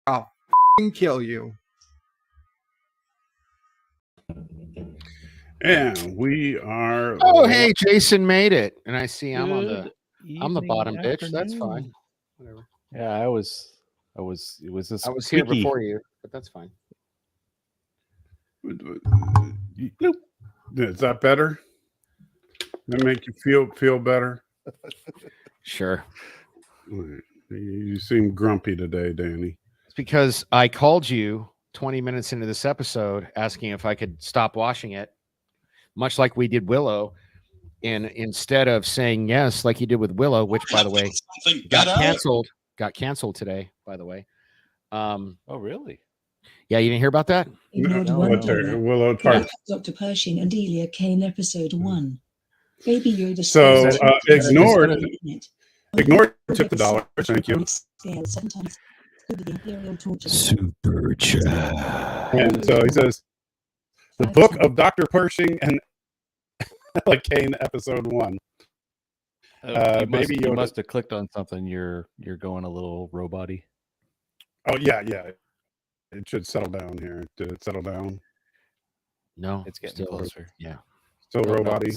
I'll kill you. And we are. Oh, hey, Jason made it, and I see I'm the bottom Afternoon. bitch. That's fine. Whatever. Yeah, it was I was here squeaky before you, but that's fine. Is that better? That make you feel better? Sure. You seem grumpy today, Danny. It's because I called you 20 minutes into this episode asking if I could stop watching it, much like we did Willow. And instead of saying yes, like you did with Willow, which, by the way, got canceled today, by the way. Oh, really? Yeah, you didn't hear about that? Willow Park. Dr. Pershing and Delia Kane, episode 1. Baby Yoda. So ignored took the dollar. Thank you. Super chat. And so he says, the book of Dr. Pershing and Kane, episode 1. Baby Yoda. You must have clicked on something. You're going a little robot-y. Oh yeah. It should settle down here. Did it settle down? No, it's getting closer. Yeah, still robot-y.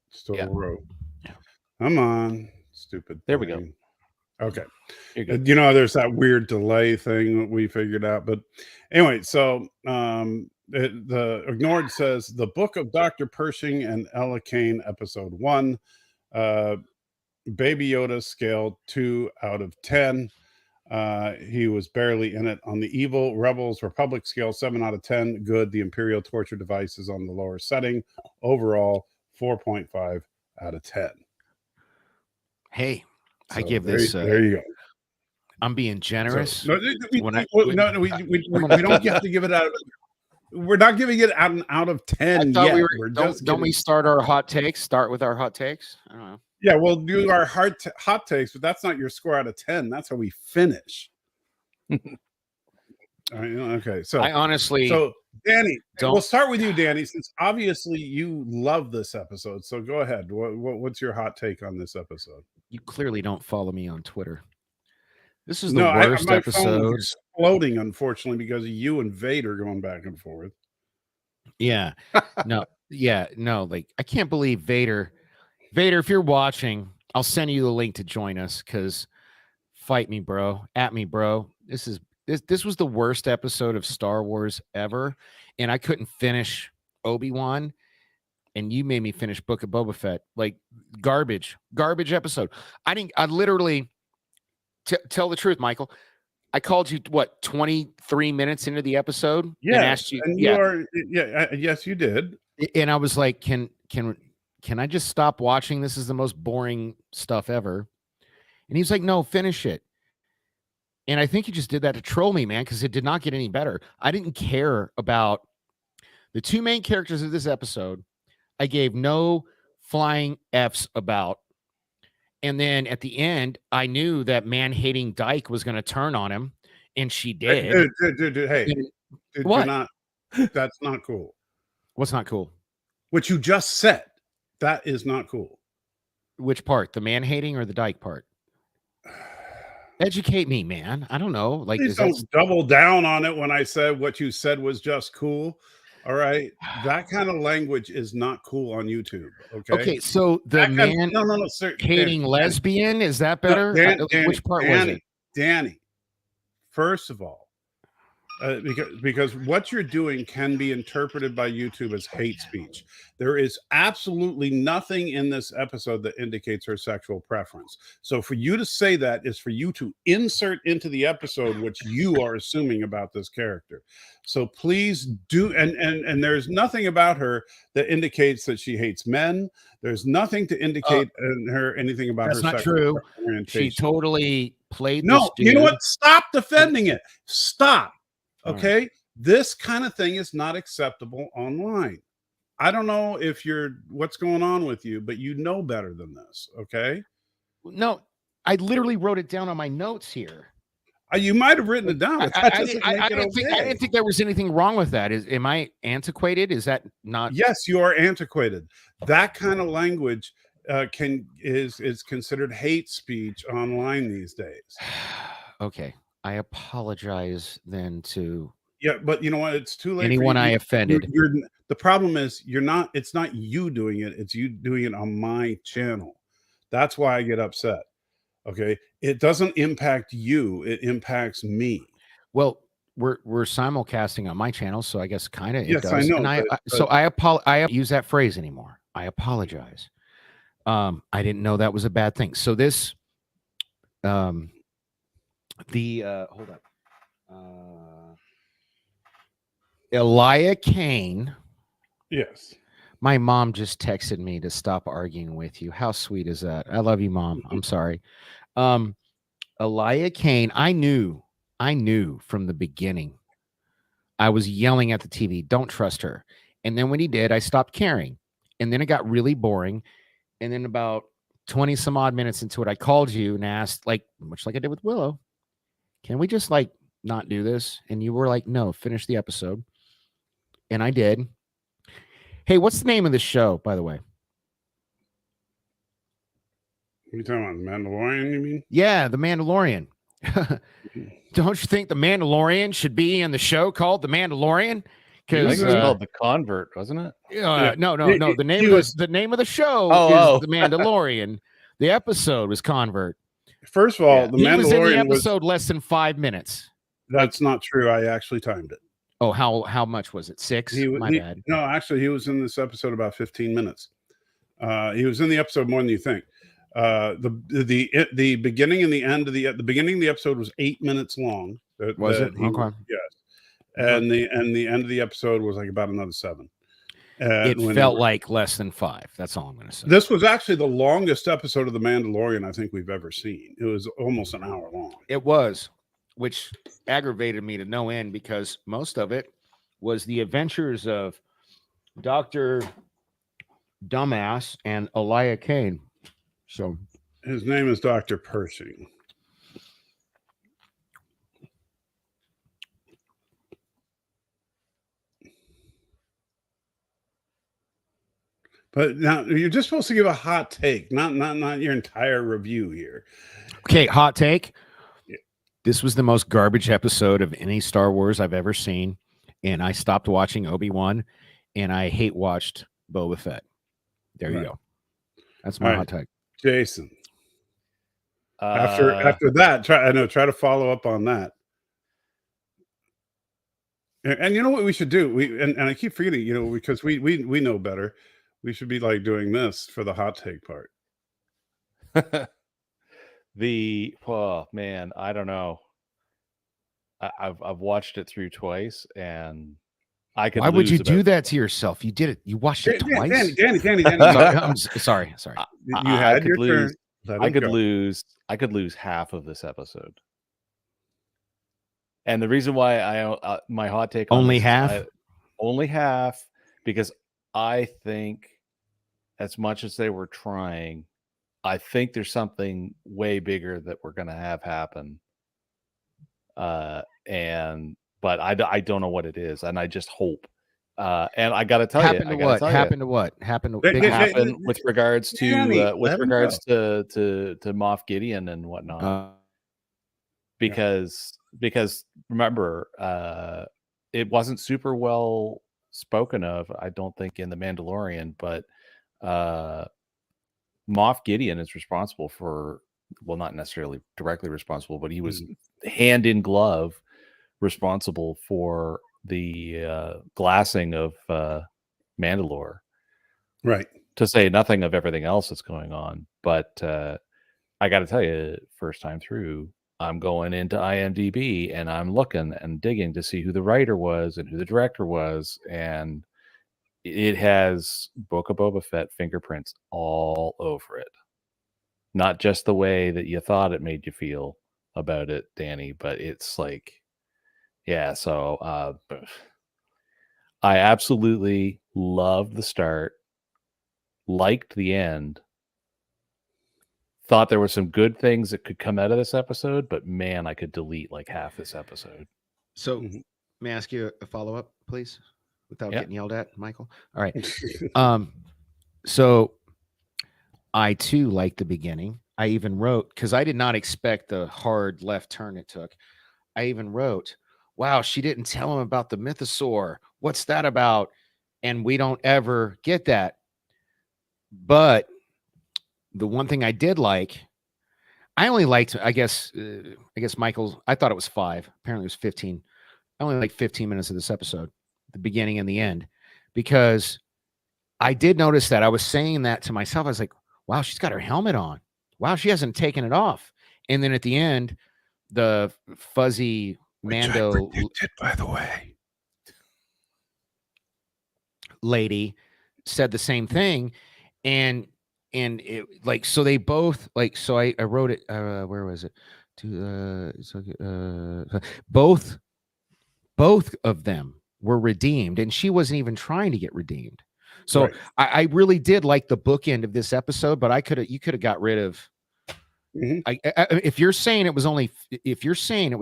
Still row. Yeah. Come on, stupid. There we go. Okay. There's that weird delay thing that we figured out, but anyway, so the ignored says the book of Dr. Pershing and Ella Kane, episode 1. Baby Yoda scale 2 out of 10. He was barely in it. On the evil Rebels Republic scale, 7 out of 10. Good. The Imperial torture device is on the lower setting. Overall, 4.5 out of 10. Hey, I give this. There you go. I'm being generous. We don't have to give it out. We're not giving it out of 10 yet. Don't we start our hot takes? Start with our hot takes? I don't know. Yeah, we'll do our hot takes, but that's not your score out of 10. That's how we finish. Okay, so I honestly. So Danny, we'll start with you, Danny, since obviously you love this episode. So go ahead. What's your hot take on this episode? You clearly don't follow me on Twitter. This is the worst episode. Exploding, unfortunately, because of you and Vader going back and forth. Yeah. No. Like I can't believe Vader. Vader, if you're watching, I'll send you the link to join us because fight me, bro. At me, bro. This was the worst episode of Star Wars ever, and I couldn't finish Obi-Wan, and you made me finish Book of Boba Fett. Like garbage episode. I literally tell the truth, Michael. I called you 23 minutes into the episode and asked you. And yes, you did. And I was like, can I just stop watching? This is the most boring stuff ever. And he was like, no, finish it. And I think he just did that to troll me, man, because it did not get any better. I didn't care about the two main characters of this episode. I gave no flying F's about. And then at the end, I knew that man-hating Dyke was going to turn on him, and she did. What? That's not cool. What's not cool? What you just said. That is not cool. Which part? The man-hating or the Dyke part? Educate me, man. I don't know. Like, please don't double down on it when I said what you said was just cool. All right, that kind of language is not cool on YouTube. Okay. So the hating lesbian, is that better? Which part was it? Danny, first of all, because what you're doing can be interpreted by YouTube as hate speech. There is absolutely nothing in this episode that indicates her sexual preference. So for you to say that is for you to insert into the episode what you are assuming about this character. So please do, and there's nothing about her that indicates that she hates men. There's nothing to indicate in her anything about her sexual orientation. She totally played. No, you know what? Stop defending it. Stop. Okay, right. This kind of thing is not acceptable online. I don't know if what's going on with you, but you know better than this. Okay. No, I literally wrote it down on my notes here. You might have written it down. I didn't think there was anything wrong with that. Am I antiquated? Is that not? Yes, you are antiquated. That kind of language is considered hate speech online these days. Okay. I apologize then to Yeah, but you know what? It's too late. anyone for you. I offended. The problem is you're not. It's not you doing it. It's you doing it on my channel. That's why I get upset. Okay, it doesn't impact you. It impacts me. Well, we're simulcasting on my channel, so I guess kind of it Yes, I does. know, And I use that phrase anymore. I apologize. I didn't know that was a bad thing. So this, hold up, Elia Kane. Yes. My mom just texted me to stop arguing with you. How sweet is that? I love you, Mom. I'm sorry. Elia Kane, I knew from the beginning. I was yelling at the TV, don't trust her. And then when he did, I stopped caring. And then it got really boring. And then about 20 some odd minutes into it, I called you and asked, like, much like I did with Willow, can we just like not do this? And you were like, no, finish the episode. And I did. Hey, what's the name of the show, by the way? What are you talking about? Mandalorian, you mean? Yeah, The Mandalorian. Don't you think The Mandalorian should be in the show called The Mandalorian? I Because think it was called The Convert, wasn't it? no. The name of the show is The Mandalorian. The episode was Convert. First of all, The He was in the Mandalorian episode less than 5 minutes. That's not true. I actually timed it. Oh, how much was it? 6? My bad. No, actually, he was in this episode about 15 minutes. He was in the episode more than you think. The beginning and the end of the beginning of the episode was 8 minutes long. Was it? Okay. Yes. And the end of the episode was like about another 7. It felt like less than 5. That's all I'm going to say. This was actually the longest episode of The Mandalorian I think we've ever seen. It was almost an hour long. It was, which aggravated me to no end because most of it was the adventures of Dr. Dumbass and Elia Kane. So his name is Dr. Pershing. But now you're just supposed to give a hot take, not your entire review here. Okay, hot take. Yeah. This was the most garbage episode of any Star Wars I've ever seen, and I stopped watching Obi-Wan, and I hate watched Boba Fett. There you go. That's my hot take. Jason. After that, try to follow up on that. And you know what we should do? And I keep forgetting, because we know better. We should be like doing this for the hot take part. Man, I don't know. I've watched it through twice, and I could. Why would you do that to yourself? You did it. You watched it twice. Danny. I'm sorry. You had your turn. I could lose half of this episode. And the reason why my hot take on only this, half, because I think as much as they were trying, I think there's something way bigger that we're going to have happen. But I don't know what it is, and I just hope. And I got to tell you, happened to what? Happened with regards to Moff Gideon and whatnot. Because remember, it wasn't super well spoken of, I don't think, in The Mandalorian, but Moff Gideon is responsible for, well, not necessarily directly responsible, but he was hand in glove responsible for the glassing of Mandalore, right? To say nothing of everything else that's going on. But I got to tell you, first time through, I'm going into IMDb and I'm looking and digging to see who the writer was and who the director was, and it has Book of Boba Fett fingerprints all over it. Not just the way that you thought it made you feel about it, Danny, but it's like, yeah. So I absolutely loved the start, liked the end, thought there were some good things that could come out of this episode, but man, I could delete like half this episode. So may I ask you a follow-up, please, without getting yelled at, Michael? All right. So I too liked the beginning. I even wrote, because I did not expect the hard left turn it took. even wrote, wow, she didn't tell him about the mythosaur. What's that about? And we don't ever get that. But the one thing I did like, I only liked, I guess Michael, I thought it was 5. Apparently it was 15. I only like 15 minutes of this episode, the beginning and the end, because I did notice that. I was saying that to myself. I was like, wow, she's got her helmet on. Wow, she hasn't taken it off. And then at the end, the fuzzy Mando by the way, lady said the same thing. And it, like, so they both, like, so I wrote it, where was it? Both of them were redeemed, and she wasn't even trying to get redeemed. So right. I really did like the bookend of this episode, but you could have got rid of. If you're saying it was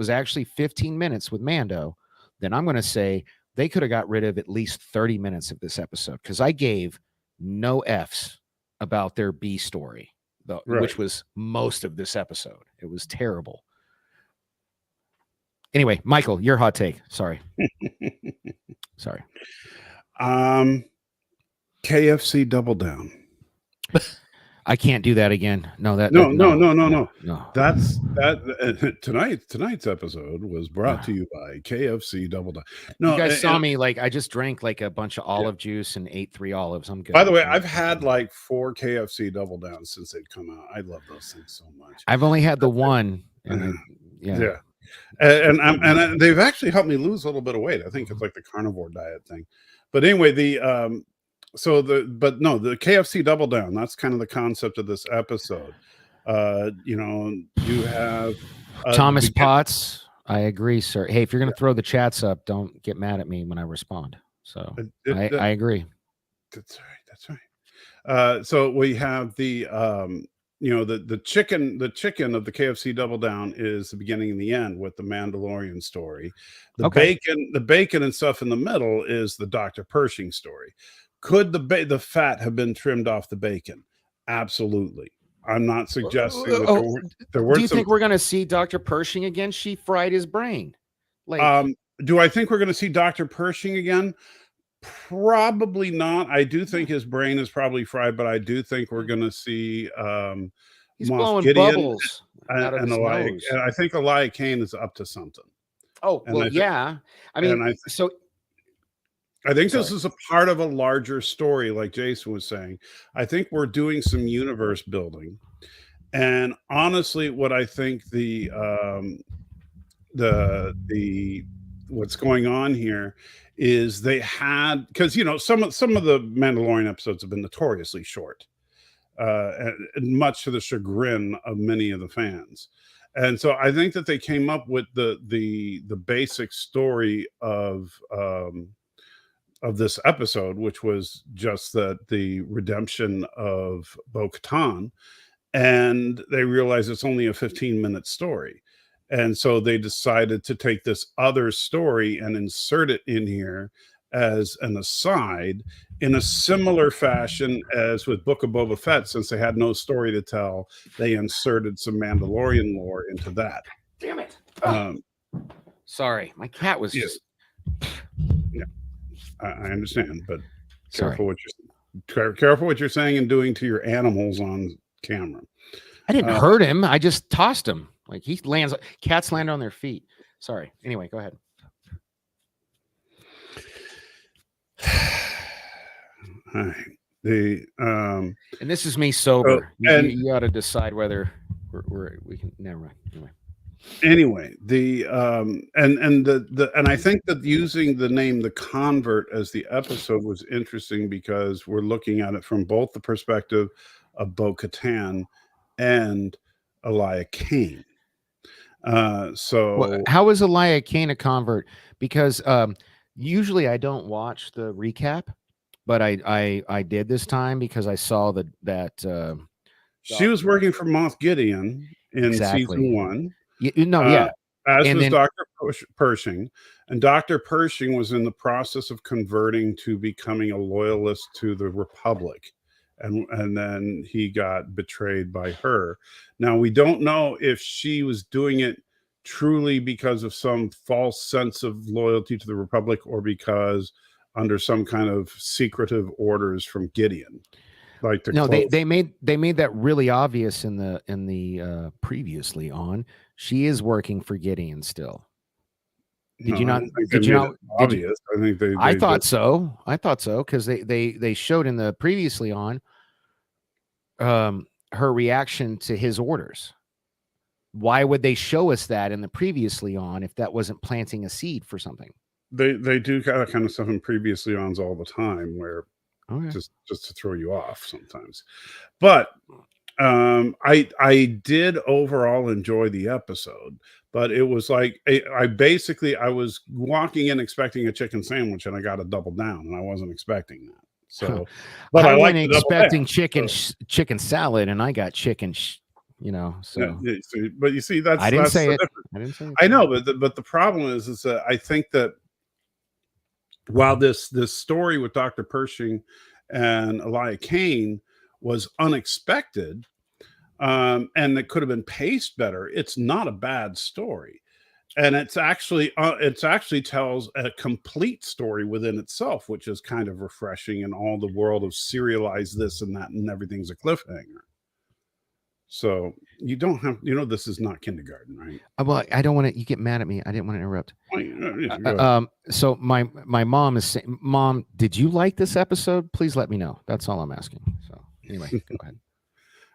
actually 15 minutes with Mando, then I'm going to say they could have got rid of at least 30 minutes of this episode, because I gave no F's about their B story, which was most of this episode. It was terrible. Anyway, Michael, your hot take. Sorry. Sorry. KFC Double Down. I can't do that again. No. That's that. Tonight's episode was brought to you by KFC Double Down. No, you guys saw me, like, I just drank like a bunch of olive juice and ate 3 olives. I'm good. By the way, I've had like 4 KFC Double Downs since they've come out. I love those things so much. I've only had the one. And and they've actually helped me lose a little bit of weight. I think it's like the carnivore diet thing. But anyway, the KFC Double Down, that's kind of the concept of this episode. You have Thomas Potts. I agree, sir. Hey, if you're going to throw the chats up, don't get mad at me when I respond. So I agree. That's right. So we have the the chicken of the KFC Double Down is the beginning and the end with the Mandalorian story. The bacon and stuff in the middle is the Dr. Pershing story. Could the fat have been trimmed off the bacon? Absolutely. I'm not suggesting that there were. Do you think we're going to see Dr. Pershing again? She fried his brain. Like, do I think we're going to see Dr. Pershing again? Probably not. I do think his brain is probably fried, but I do think we're going to see he's Moff blowing Gideon bubbles out of his nose. And I think Elia Kane is up to something. Oh, well, I think this is a part of a larger story, like Jason was saying. I think we're doing some universe building, and honestly, what I think the what's going on here is they had, because some of the Mandalorian episodes have been notoriously short, and much to the chagrin of many of the fans. And so I think that they came up with the basic story of this episode, which was just the redemption of Bo-Katan, and they realized it's only a 15-minute story. And so they decided to take this other story and insert it in here as an aside in a similar fashion as with Book of Boba Fett. Since they had no story to tell, they inserted some Mandalorian lore into that. Damn it. Sorry, my cat was just... Yeah, I understand, but careful what you're saying and doing to your animals on camera. I didn't hurt him. I just tossed him. Like, cats land on their feet. Sorry. Anyway, go ahead. All right. And this is me sober. You got to decide whether we can. Never mind. Anyway, and I think that using the name The Convert as the episode was interesting because we're looking at it from both the perspective of Bo-Katan and Elia Kane. How is Elia Kane a convert? Because usually I don't watch the recap, but I did this time because I saw that she was working for Moff Gideon in season 1. As was Dr. Pershing, and Dr. Pershing was in the process of converting to becoming a loyalist to the Republic. And then he got betrayed by her. Now, we don't know if she was doing it truly because of some false sense of loyalty to the Republic, or because under some kind of secretive orders from Gideon, like to No, close. they made that really obvious in the previously on. She is working for Gideon still. Did you I not? don't think Did they you made not? it Did you? obvious. I think they I thought just, so. I thought so because they showed in the previously on her reaction to his orders. Why would they show us that in the previously on if that wasn't planting a seed for something? they do that kind of stuff in previously ons all the time, where Okay. just to throw you off sometimes. But I did overall enjoy the episode, but it was like I basically I was walking in expecting a chicken sandwich, and I got a double down, and I wasn't expecting that. So, but I went like expecting chicken chicken salad, and I got chicken. So but you see, that's I didn't say the it. difference. I didn't say it. I know, but the problem is that I think that while this story with Dr. Pershing and Elia Kane was unexpected, and it could have been paced better, it's not a bad story, and it's actually tells a complete story within itself, which is kind of refreshing in all the world of serialized this and that, and everything's a cliffhanger. So you don't have, this is not kindergarten, right? Well, I don't want to. You get mad at me. I didn't want to interrupt. Go ahead. So my mom is saying, Mom, did you like this episode? Please let me know. That's all I'm asking. So anyway, go ahead.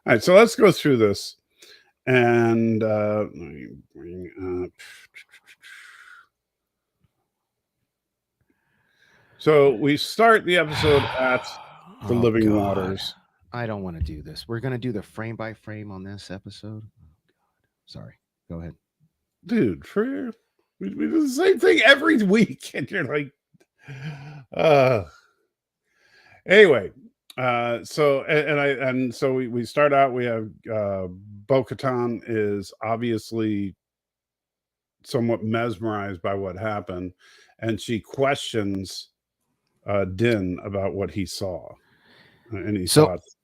All right, so let's go through this, and let me bring up. So we start the episode at the Living God. Waters. I don't want to do this. We're gonna do the frame by frame on this episode. Oh, God. Sorry. Go ahead, Dude. We do the same thing every week, and you're like, anyway. So we start out. We have Bo-Katan is obviously somewhat mesmerized by what happened, and she questions Din about what he saw. Any thoughts?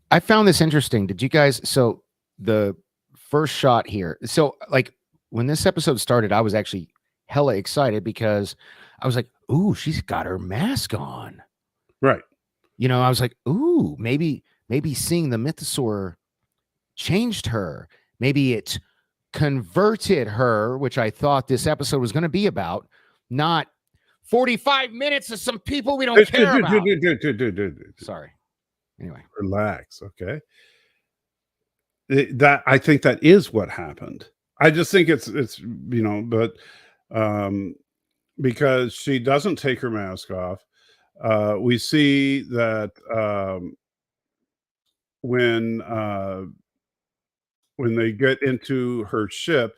I found this interesting. Did you guys? So the first shot here. So like when this episode started, I was actually hella excited because I was like, "Ooh, she's got her mask on." Right. I was like, "Ooh, maybe seeing the mythosaur changed her. Maybe it converted her," which I thought this episode was going to be about, not 45 minutes of some people we don't care about. Sorry. Anyway, relax. Okay. That I think that is what happened. I just think it's but because she doesn't take her mask off, we see that when they get into her ship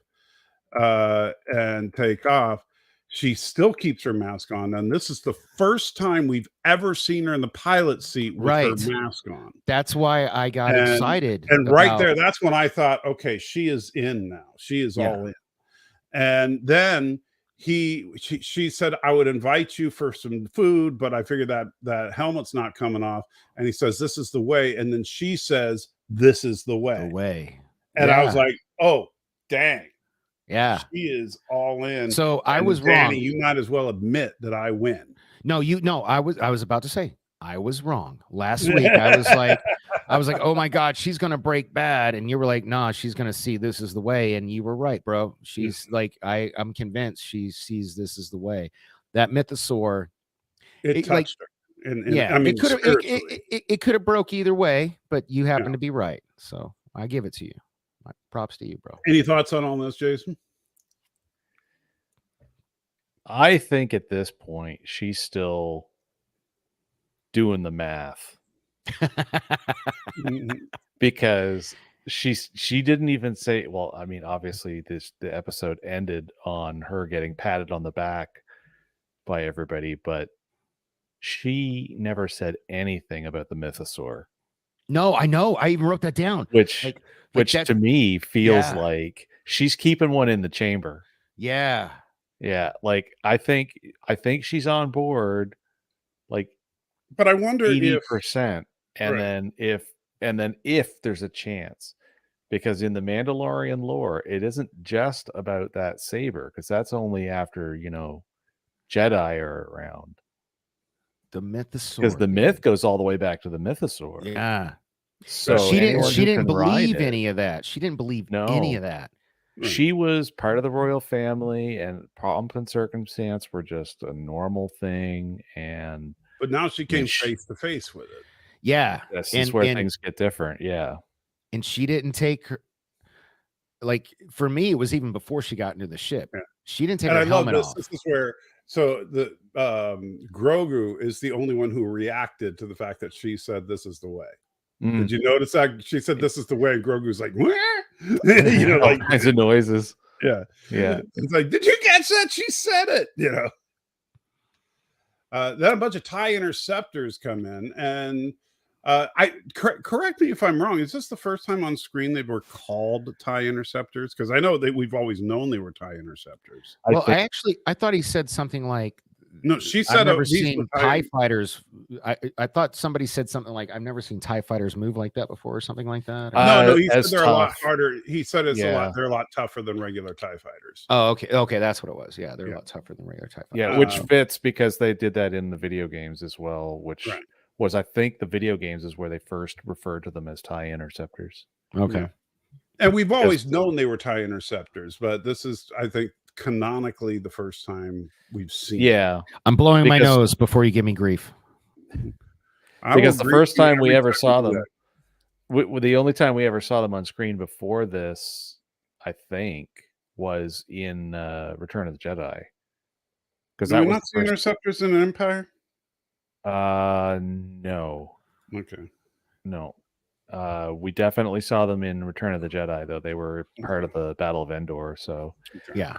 and take off, she still keeps her mask on, and this is the first time we've ever seen her in the pilot seat with her mask on. That's why I got excited. And right there, that's when I thought, okay, she is in now. She is all in. And then she said, I would invite you for some food, but I figured that helmet's not coming off. And he says, this is the way. And then she says, this is the way. And I was like, oh, dang. Yeah. She is all in. So I was Danny, wrong. you might as well admit that I win. No, I was about to say I was wrong. Last week I was like, oh my God, she's gonna break bad. And you were like, nah, she's gonna see this is the way. And you were right, bro. She's like, I'm convinced she sees this is the way. That mythosaur, it touched her. And yeah, I mean, it could have broke either way, but you happen to be right. So I give it to you. My props to you, bro. Any thoughts on all this, Jason? I think at this point she's still doing the math because she didn't even say, well, I mean, obviously the episode ended on her getting patted on the back by everybody, but she never said anything about the mythosaur. No, I know. I even wrote that down. Which to me feels like she's keeping one in the chamber. Yeah. Yeah. Like I think she's on board. Like, but I wonder 80%. And then if there's a chance, because in the Mandalorian lore, it isn't just about that saber, because that's only after, Jedi are around. The mythosaur. Because the myth goes all the way back to the mythosaur. Yeah. So she didn't anyone who can ride believe it- any of that. She didn't believe any of that. She was part of the royal family, and pomp and circumstance were just a normal thing. But now she came sh- face to face with it. Yeah. This is where things get different. Yeah. And she didn't take her, like, for me, it was even before she got into the ship. Yeah. She didn't take And her I love helmet this. off. This is where the Grogu is the only one who reacted to the fact that she said this is the way. Did you notice that she said this is the way? And Grogu's like, where? All kinds of noises. Yeah. Yeah. It's like, did you catch that? She said it, Then a bunch of TIE interceptors come in, and correct me if I'm wrong. Is this the first time on screen they were called TIE interceptors? Because I know that we've always known they were TIE interceptors. I thought he said something like, no, she said I've never these seen were TIE fighters. I thought somebody said something like, I've never seen TIE fighters move like that before, or something like that. No, he said as they're a lot tough. harder. He said Yeah. they're a lot tougher than regular TIE fighters. Oh, okay, that's what it was. Yeah, they're Yeah. a lot tougher than regular TIE fighters. Yeah, which fits because they did that in the video games as well, which was, I think, the video games is where they first referred to them as TIE interceptors. Okay. Yeah. And we've always known they were TIE interceptors, but this is, I think, canonically the first time we've seen. Yeah. I'm blowing my Because- nose before you give me grief. Because the first time we ever saw do them, the only time we ever saw them on screen before this, I think, was in Return of the Jedi. Because Did that we was not see interceptors in Empire? no, Okay. no. We definitely saw them in Return of the Jedi, though. They were part of the Battle of Endor. So Yeah.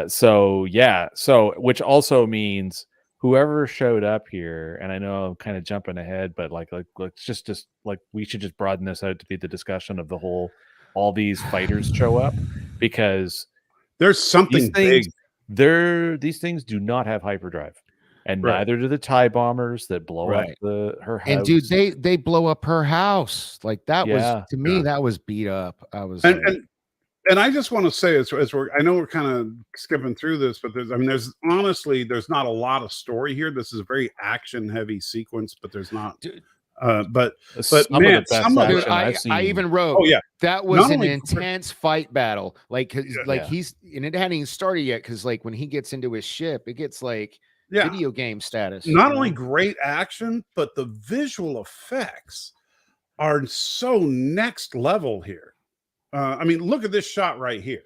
So which also means whoever showed up here, and I know I'm kind of jumping ahead, but like just like we should just broaden this out to be the discussion of all these fighters show up, because there's something big. These things do not have hyperdrive, and neither do the TIE bombers that blow up her house. And dude, they blow up her house. Like that was, to me, Yeah. that was beat up. I was And I just want to say, as I know we're kind of skipping through this, but there's not a lot of story here. This is a very action heavy sequence, but there's not. But man, I even wrote, oh yeah, that was an intense fight battle. Like, he's, and it hadn't even started yet, because like when he gets into his ship, it gets like video game status. Not only great action, but the visual effects are so next level here. I mean, look at this shot right here.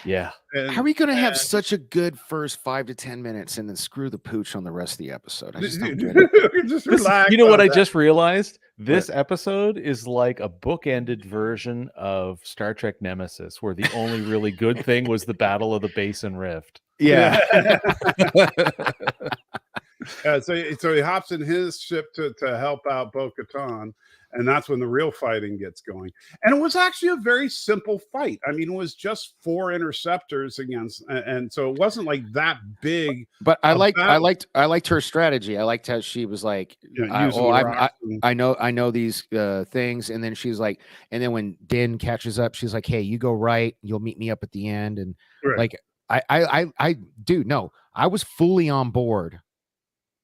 Yeah. How are we going to have such a good first 5 to 10 minutes and then screw the pooch on the rest of the episode? I just don't get it. Just relax. You know what I just realized? This episode is like a bookended version of Star Trek Nemesis, where the only really good thing was the Battle of the Basin Rift. Yeah. So he hops in his ship to help out Bo-Katan, and that's when the real fighting gets going. And it was actually a very simple fight. I mean, it was just 4 interceptors against, and so it wasn't like that big. But I liked her strategy. I liked how she was like, I know these things, and then she's like, and then when Din catches up, she's like, hey, you go right, you'll meet me up at the end, and like I was fully on board.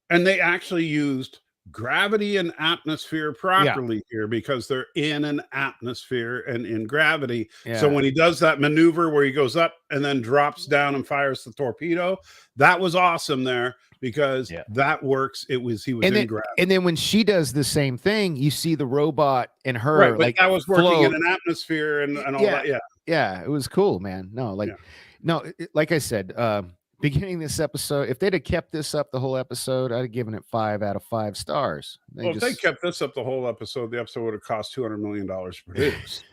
And they actually used gravity and atmosphere properly here, because they're in an atmosphere and in gravity. So when he does that maneuver where he goes up and then drops down and fires the torpedo, that was awesome there, because that works. He was in gravity. And then when she does the same thing, you see the robot and her, but like that was working in an atmosphere and all that. Yeah, it was cool, man. Like I said, beginning this episode, if they'd have kept this up the whole episode, I'd have given it 5 out of 5 stars. If they kept this up the whole episode, the episode would have cost $200 million to produce.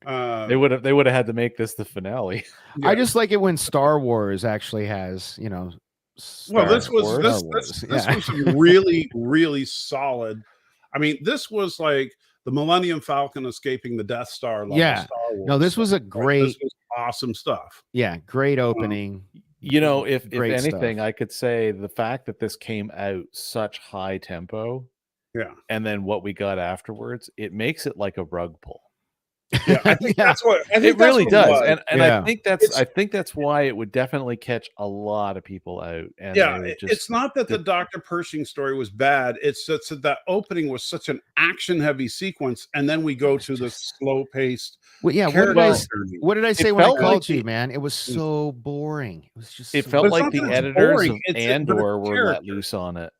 They would have had to make this the finale. I just like it when Star Wars actually has, this was really, really solid. I mean, this was like the Millennium Falcon escaping the Death Star. Yeah. Star Wars. No, this was a great, this was awesome stuff. Yeah, great opening. If anything, stuff. I could say the fact that this came out such high tempo Yeah. and then what we got afterwards, it makes it like a rug pull. Yeah, I think Yeah. that's what I think It really that's what does, was. and Yeah. I think that's why it would definitely catch a lot of people out. And Yeah, they would it's not that the Dr. Pershing story was bad. It's just that opening was such an action-heavy sequence, and then we go to the slow-paced Well, yeah. character journey. What did I say It when I felt like called you, the- man? It was so boring. It was just. It so felt But it's like not the that it's editors boring, of but it's Andor were let character. loose on it.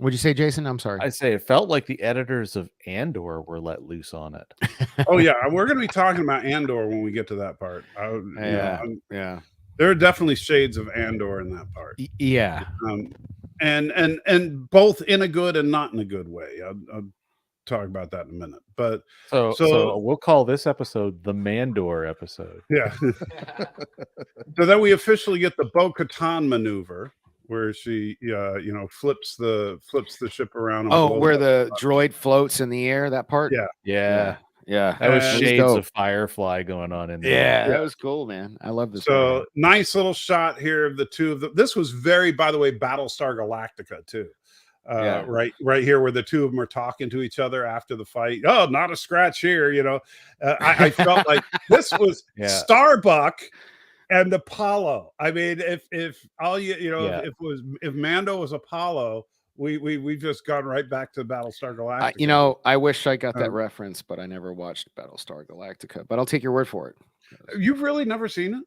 What'd you say, Jason? I'm sorry. I say it felt like the editors of Andor were let loose on it. Oh yeah, we're going to be talking about Andor when we get to that part. Yeah. There are definitely shades of Andor in that part, Yeah. and both in a good and not in a good way. I'll talk about that in a minute. But So we'll call this episode the Mandor episode. yeah, so then we officially get the Bo-Katan maneuver, where she flips the ship around. And Oh, blows where up. the droid floats in the air, that part? Yeah. Yeah. That was And- shades dope. of Firefly going on in there. Yeah, that was cool, man. I love this. So nice little shot here of the two of them. This was very, by the way, Battlestar Galactica too. Yeah. Right here where the two of them are talking to each other after the fight. Oh, not a scratch here. I felt like this was Yeah. Starbuck and Apollo. I mean, if all Yeah. if Mando was Apollo, we've just gone right back to Battlestar Galactica. I wish I got that reference, but I never watched Battlestar Galactica. But I'll take your word for it. You've really never seen it?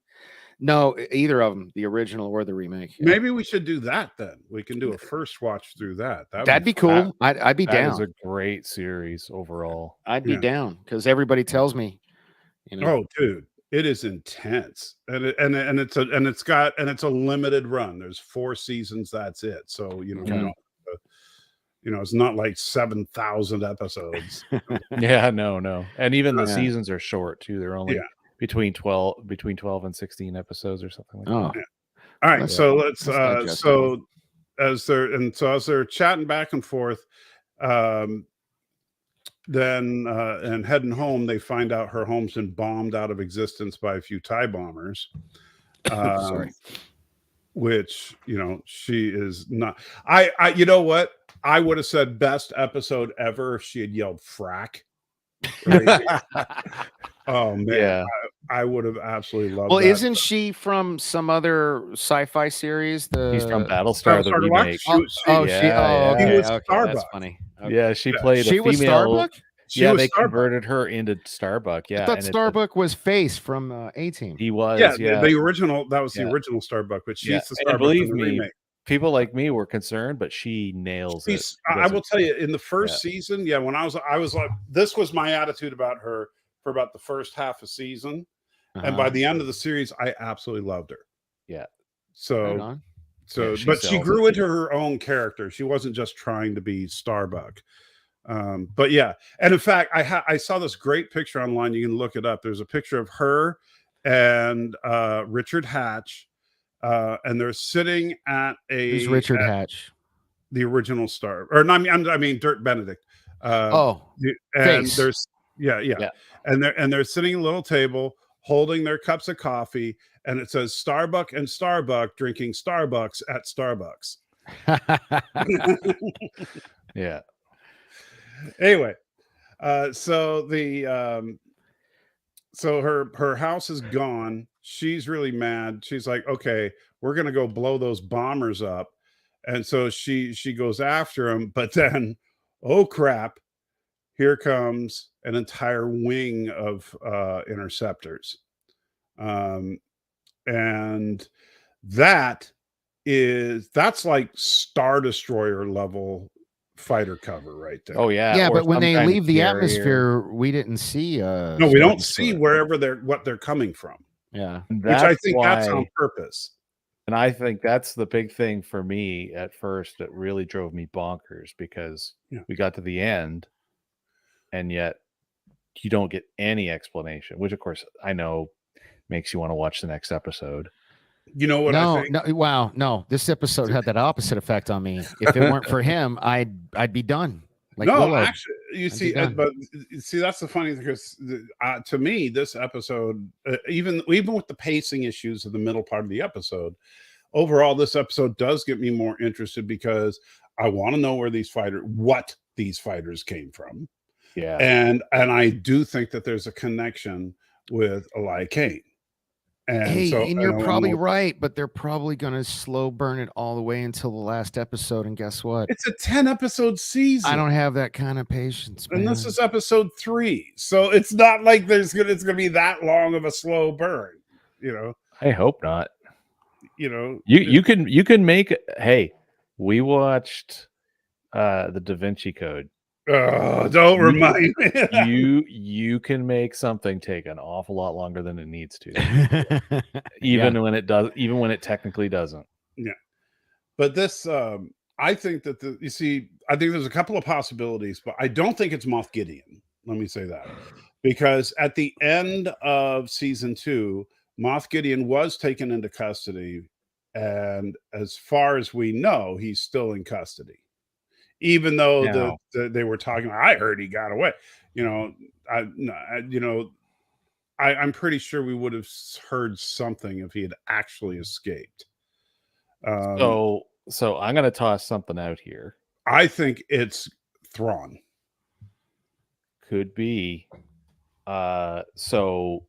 No, either of them, the original or the remake. Yeah. Maybe we should do that then. We can do a first watch through that. That'd be cool. I'd be That down. is a great series overall. I'd be Yeah. down because everybody tells me. Oh, dude, it is intense, and it's a limited run. There's 4 seasons. That's it. So it's not like 7,000 episodes. Yeah, no. And even the Yeah. seasons are short too. They're only Yeah. between 12 and 16 episodes or something like that. Oh, All right, Let's- so let's let's so as they're chatting back and forth, then and heading home, they find out her home's been bombed out of existence by a few TIE bombers. sorry. Which she is not. I you know what? I would have said best episode ever if she had yelled frack. Right? Oh man, Yeah. I would have absolutely loved Well, that. isn't she from some other sci-fi series? He's from Battlestar, the Battlestar remake. Galactica. Yeah, okay, was okay, Starbuck. that's funny. Okay. Yeah, she played She a was female. Starbuck? She Yeah, was they Starbuck. converted her into Starbuck. Yeah, I thought and Starbuck was Face from A-Team. he was. Yeah, Yeah, the original. That was the Yeah. original Starbuck, but she's Yeah, the and Starbuck believe in the me, remake. people like me were concerned, but she nails it. I will tell you, in the first season, when I was like, this was my attitude about her for about the first half of season, and by the end of the series, I absolutely loved her. Yeah. Right So, on. Yeah, she but she sells grew it. into her own character. She wasn't just trying to be Starbuck. But yeah, and in fact, I saw this great picture online. You can look it up. There's a picture of her and Richard Hatch, and they're sitting at Who's Richard Hatch? the original Star, or no, I mean Dirk Benedict. Oh, And Face. there's yeah, and they're sitting at a little table holding their cups of coffee, and it says Starbuck and Starbuck drinking Starbucks at Starbucks. Yeah. Anyway, so the so her house is gone. She's really mad. She's like, okay, we're gonna go blow those bombers up. And so she goes after him, but then, oh crap, here comes an entire wing of interceptors. And that's like Star Destroyer level fighter cover right there. Oh yeah. yeah, or but when some they kind of leave the carrier. atmosphere, we didn't see. No, we don't see wherever what they're coming from, Yeah, which I think that's why- on purpose. And I think that's the big thing for me at first that really drove me bonkers, because we got to the end and yet you don't get any explanation, which of course I know makes you want to watch the next episode. You know what I think? no, wow, no. This episode had that opposite effect on me. If it weren't for him, I'd be done. Like No, Willow. actually, you I'd see, be done. but see, that's the funny thing, because to me, this episode, even with the pacing issues of the middle part of the episode, overall, this episode does get me more interested, because I want to know what these fighters came from. Yeah. And I do think that there's a connection with Eli Kane. And Hey, so, and and you're I wanna probably know- right, but they're probably going to slow burn it all the way until the last episode. And guess what? it's a 10-episode season. I don't have that kind of patience, man. And this is episode 3. So it's not like it's gonna be that long of a slow burn, you know. I hope not. You know, You can make. Hey, we watched the Da Vinci Code. oh, don't You- remind me. You can make something take an awful lot longer than it needs to, even when it does, even when it technically doesn't. But this, I think that I think there's a couple of possibilities, but I don't think it's Moff Gideon. Let me say that, because at the end of season 2, Moff Gideon was taken into custody, and as far as we know, he's still in custody, even though Now- they were talking. I heard he got away. I'm pretty sure we would have heard something if he had actually escaped. So I'm gonna toss something out here. I think it's Thrawn. Could be. So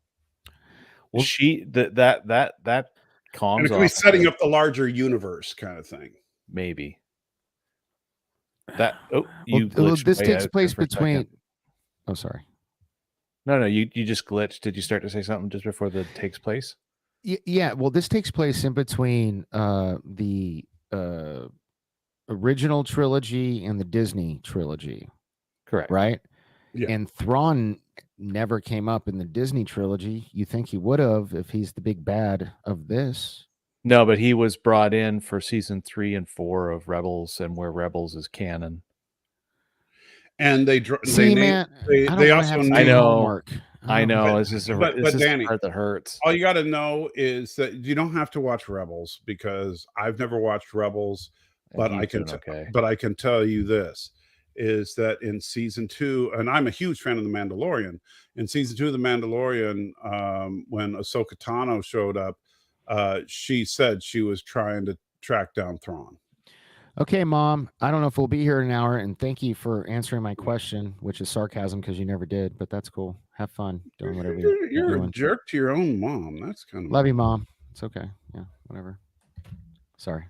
Well- she that And calms it could be off setting up the larger universe kind of thing. maybe. That Well, glitched this way takes out place there for a second. between. Oh, sorry. No, you just glitched. Did you start to say something just before that takes place? Yeah. Well, this takes place in between the original trilogy and the Disney trilogy, Correct. right? Yeah. And Thrawn never came up in the Disney trilogy. You think he would have if he's the big bad of this? No, but he was brought in for season 3 and 4 of Rebels, and where Rebels is canon. And they See, named- man, they- I don't they wanna also have named- to do I know. homework. I don't know But- this is but the Danny- part that hurts. all you got to know is that you don't have to watch Rebels, because I've never watched Rebels, but He's I can doing okay. but I can tell you this is that in season 2, and I'm a huge fan of the Mandalorian. In season 2 of the Mandalorian, when Ahsoka Tano showed up, she said she was trying to track down Thrawn. Okay, Mom. I don't know if we'll be here in an hour, and thank you for answering my question, which is sarcasm because you never did, but that's cool. Have fun doing whatever you're You're a doing. jerk to your own mom. That's kind of Love you, Mom. It's okay. Yeah, whatever. Sorry.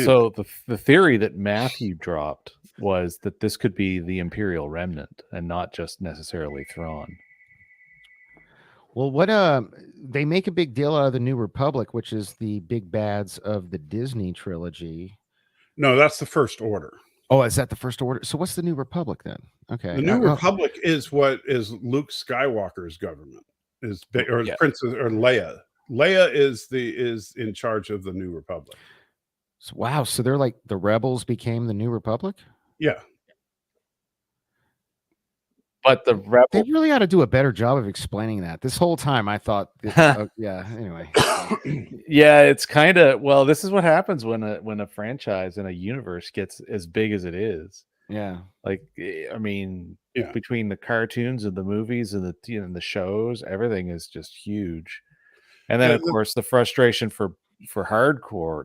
So the theory that Matthew dropped was that this could be the Imperial remnant and not just necessarily Thrawn. Well, what they make a big deal out of the New Republic, which is the big bads of the Disney trilogy. No, that's the First Order. Oh, is that the First Order? So what's the New Republic then? Okay. The New Republic is what is Luke Skywalker's government, or Yeah. Princess or Leia. Leia is in charge of the New Republic. Wow, so they're like the rebels became the New Republic? Yeah, But the They rebel, really ought to do a better job of explaining that. This whole time I thought yeah, anyway. yeah, it's kind of this is what happens when a franchise and a universe gets as big as it is. Yeah. Like, I mean, Yeah. between the cartoons and the movies and the shows, everything is just huge. And then, Yeah, of course, the frustration for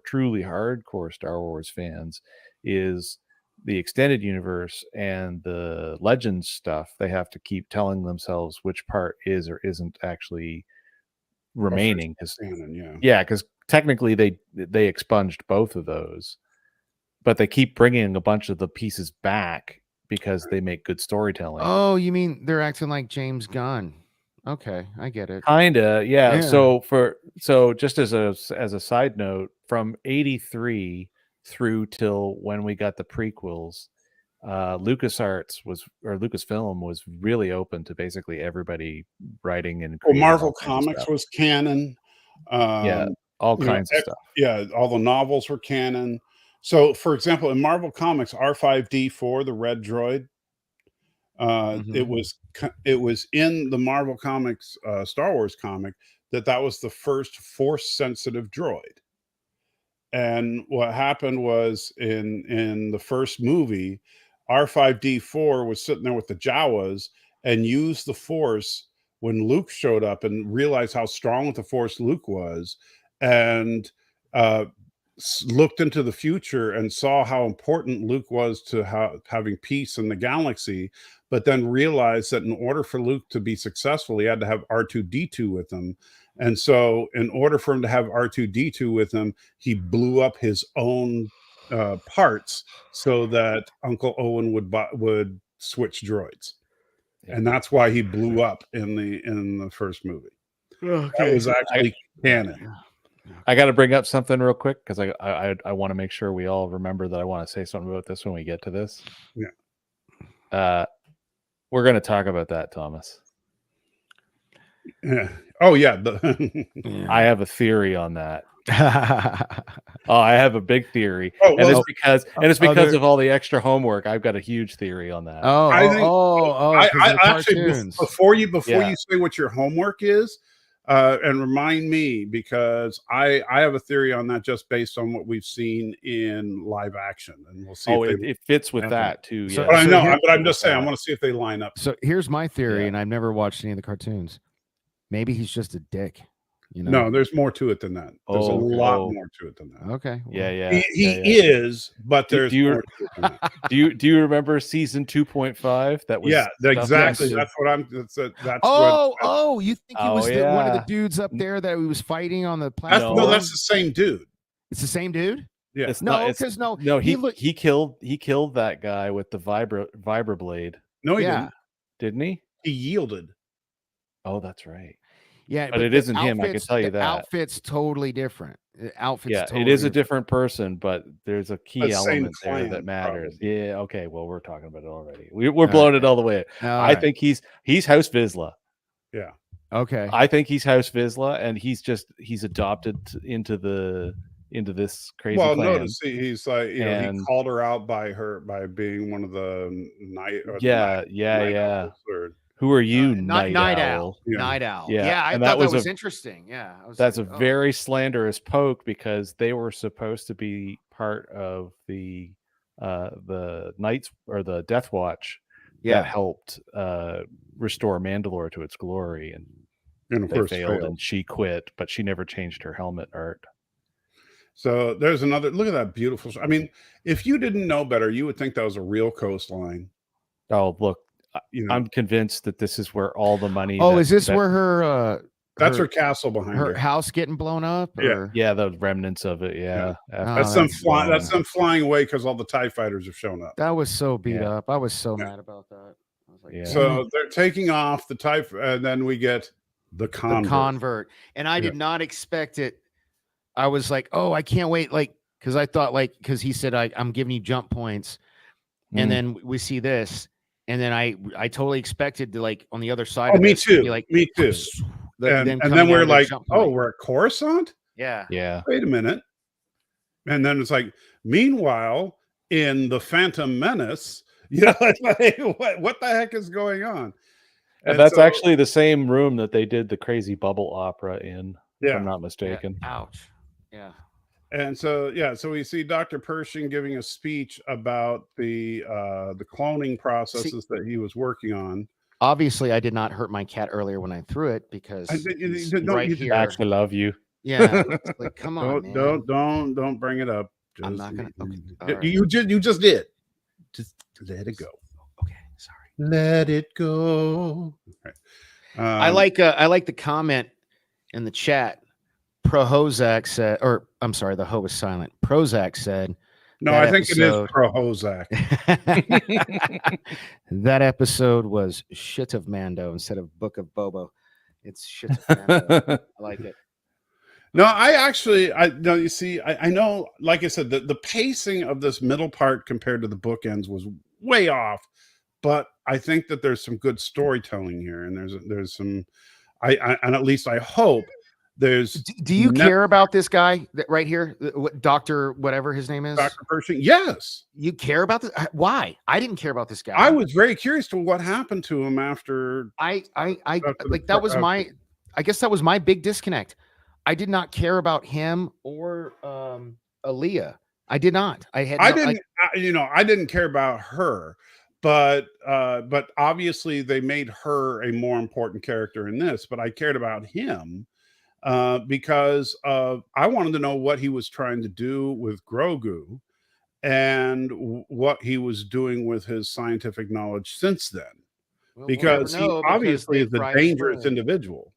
truly hardcore Star Wars fans is the extended universe and the Legends stuff. They have to keep telling themselves which part is or isn't actually remaining. canon, Yeah, because technically they expunged both of those, but they keep bringing a bunch of the pieces back because they make good storytelling. Oh, you mean they're acting like James Gunn. Okay, I get it. Kinda, yeah. Yeah. So just as a side note, from 83 through till when we got the prequels, Lucasfilm was really open to basically everybody writing and Well, creating Marvel all kinds of Comics stuff. was canon. Yeah, all you know, kinds of stuff. Yeah, all the novels were canon. So, for example, in Marvel Comics, R5D4, the red droid, it was in the Marvel Comics Star Wars comic that was the first Force-sensitive droid. And what happened was in the first movie, R5D4 was sitting there with the Jawas and used the Force when Luke showed up and realized how strong with the Force Luke was, and looked into the future and saw how important Luke was to having peace in the galaxy, but then realized that in order for Luke to be successful, he had to have R2-D2 with him. And so in order for him to have R2-D2 with him, he blew up his own parts so that Uncle Owen would switch droids. And that's why he blew up in the first movie. Okay. That was actually canon. I got to bring up something real quick because I want to make sure we all remember that I want to say something about this when we get to this. Yeah. We're going to talk about that, Thomas. Yeah. Oh yeah. I have a theory on that. I have a big theory, Oh, and well, it's because of all the extra homework. I've got a huge theory on that. I think- I actually, cartoons. before you say what your homework is, and remind me, because I have a theory on that just based on what we've seen in live action, and we'll see. It fits with that too. So- Yeah. But I know, here- but I'm just saying, I want to see if they line up. So here's my theory, Yeah. and I've never watched any of the cartoons. Maybe he's just a dick. You know? No, there's more to it than that. There's a lot more to it than that. Okay. well, Yeah. He is, but Do there's you- more to it than that. Do you remember season 2.5? That was Yeah, exactly. Yes. That's what I'm. That's what. Oh, you think he Oh, was one of the yeah. dudes up there that he was fighting on the That's, platform? no, that's the same dude. It's the same dude. Yeah. It's No, not- it's- because no, No, he looked- killed that guy with the vibroblade, No, he yeah, didn't he? He yielded. Oh, that's right. yeah, But it the isn't him, I can outfits- tell you the that. outfit's totally different. The outfit's Yeah, totally it is a different person, but there's a key But same element there clan, that matters. probably. Yeah, okay. Well, we're talking about it already. We're blowing it all the way. All I right. think he's House Vizsla. Yeah. Okay. I think he's House Vizsla, and he's adopted into this crazy Well, clan. notice he's like, he And- called her out by being one of the night. Or the Yeah, night owls, or- Who are you, Night Owl. Yeah. Night Owl. Yeah, Yeah, I and thought that that was was a- interesting. Yeah, I was That's a like, oh. very slanderous poke because they were supposed to be part of the Knights or the Death Watch that helped restore Mandalore to its glory, and And of they course, failed, failed. and she quit, but she never changed her helmet art. So there's another look at that beautiful. I mean, if you didn't know better, you would think that was a real coastline. Oh, look, You know, I'm convinced that this is where all the money. Oh, is this where her that's her castle behind her her. house getting blown up? Yeah. Or? Yeah, the remnants of it. Yeah, after That's them that's flying. gone. That's them flying away because all the TIE fighters have shown up. That was so beat Yeah. up. I was so Yeah. mad about that. I was like, Yeah. So they're taking off the TIE, and then we get the the convert. convert, and I did not expect it. I was like, oh, I can't wait, like, because I thought, like, because he said I'm giving you jump points, and then we see this, and then I totally expected to, like, on the other side. Oh, of me this, to too. be like, Me too. And coming then out we're of the like, jump oh, point. we're at Coruscant. Yeah. Yeah. Wait a minute. And then it's like, meanwhile, in the Phantom Menace, you know, it's like, what the heck is going on? And that's actually the same room that they did the crazy bubble opera in, if Yeah. I'm not mistaken. Ouch. Yeah. And so we see Dr. Pershing giving a speech about the cloning processes that he was working on. Obviously, I did not hurt my cat earlier when I threw it because he's no, right you here. I actually love you. Yeah. It's like, come on, man. Don't bring it up. I'm not gonna. Okay. all right. You just did. Just let it go. Okay. Sorry. Let it go. Right. I like the comment in the chat. Prohozak said, or I'm sorry, the ho was silent. Prozac said. No, that I think episode- it is Prohozak. That episode was shit of Mando instead of Book of Bobo. It's shit of Mando. I like it. No, you see, I know, like I said, the pacing of this middle part compared to the bookends was way off, but I think that there's some good storytelling here, and there's some, and at least I hope there's. Do you care about this guy right here, Doctor whatever his name is? Dr. Pershing? Yes. You care about this? Why? I didn't care about this guy. I was very curious to what happened to him after. I After the like that was after- my. I guess that was my big disconnect. I did not care about him or Aaliyah. I did not. I didn't care about her, but obviously they made her a more important character in this. But I cared about him, because I wanted to know what he was trying to do with Grogu and what he was doing with his scientific knowledge since then. Well, Because we'll he never know obviously they is a fried his dangerous brain. individual.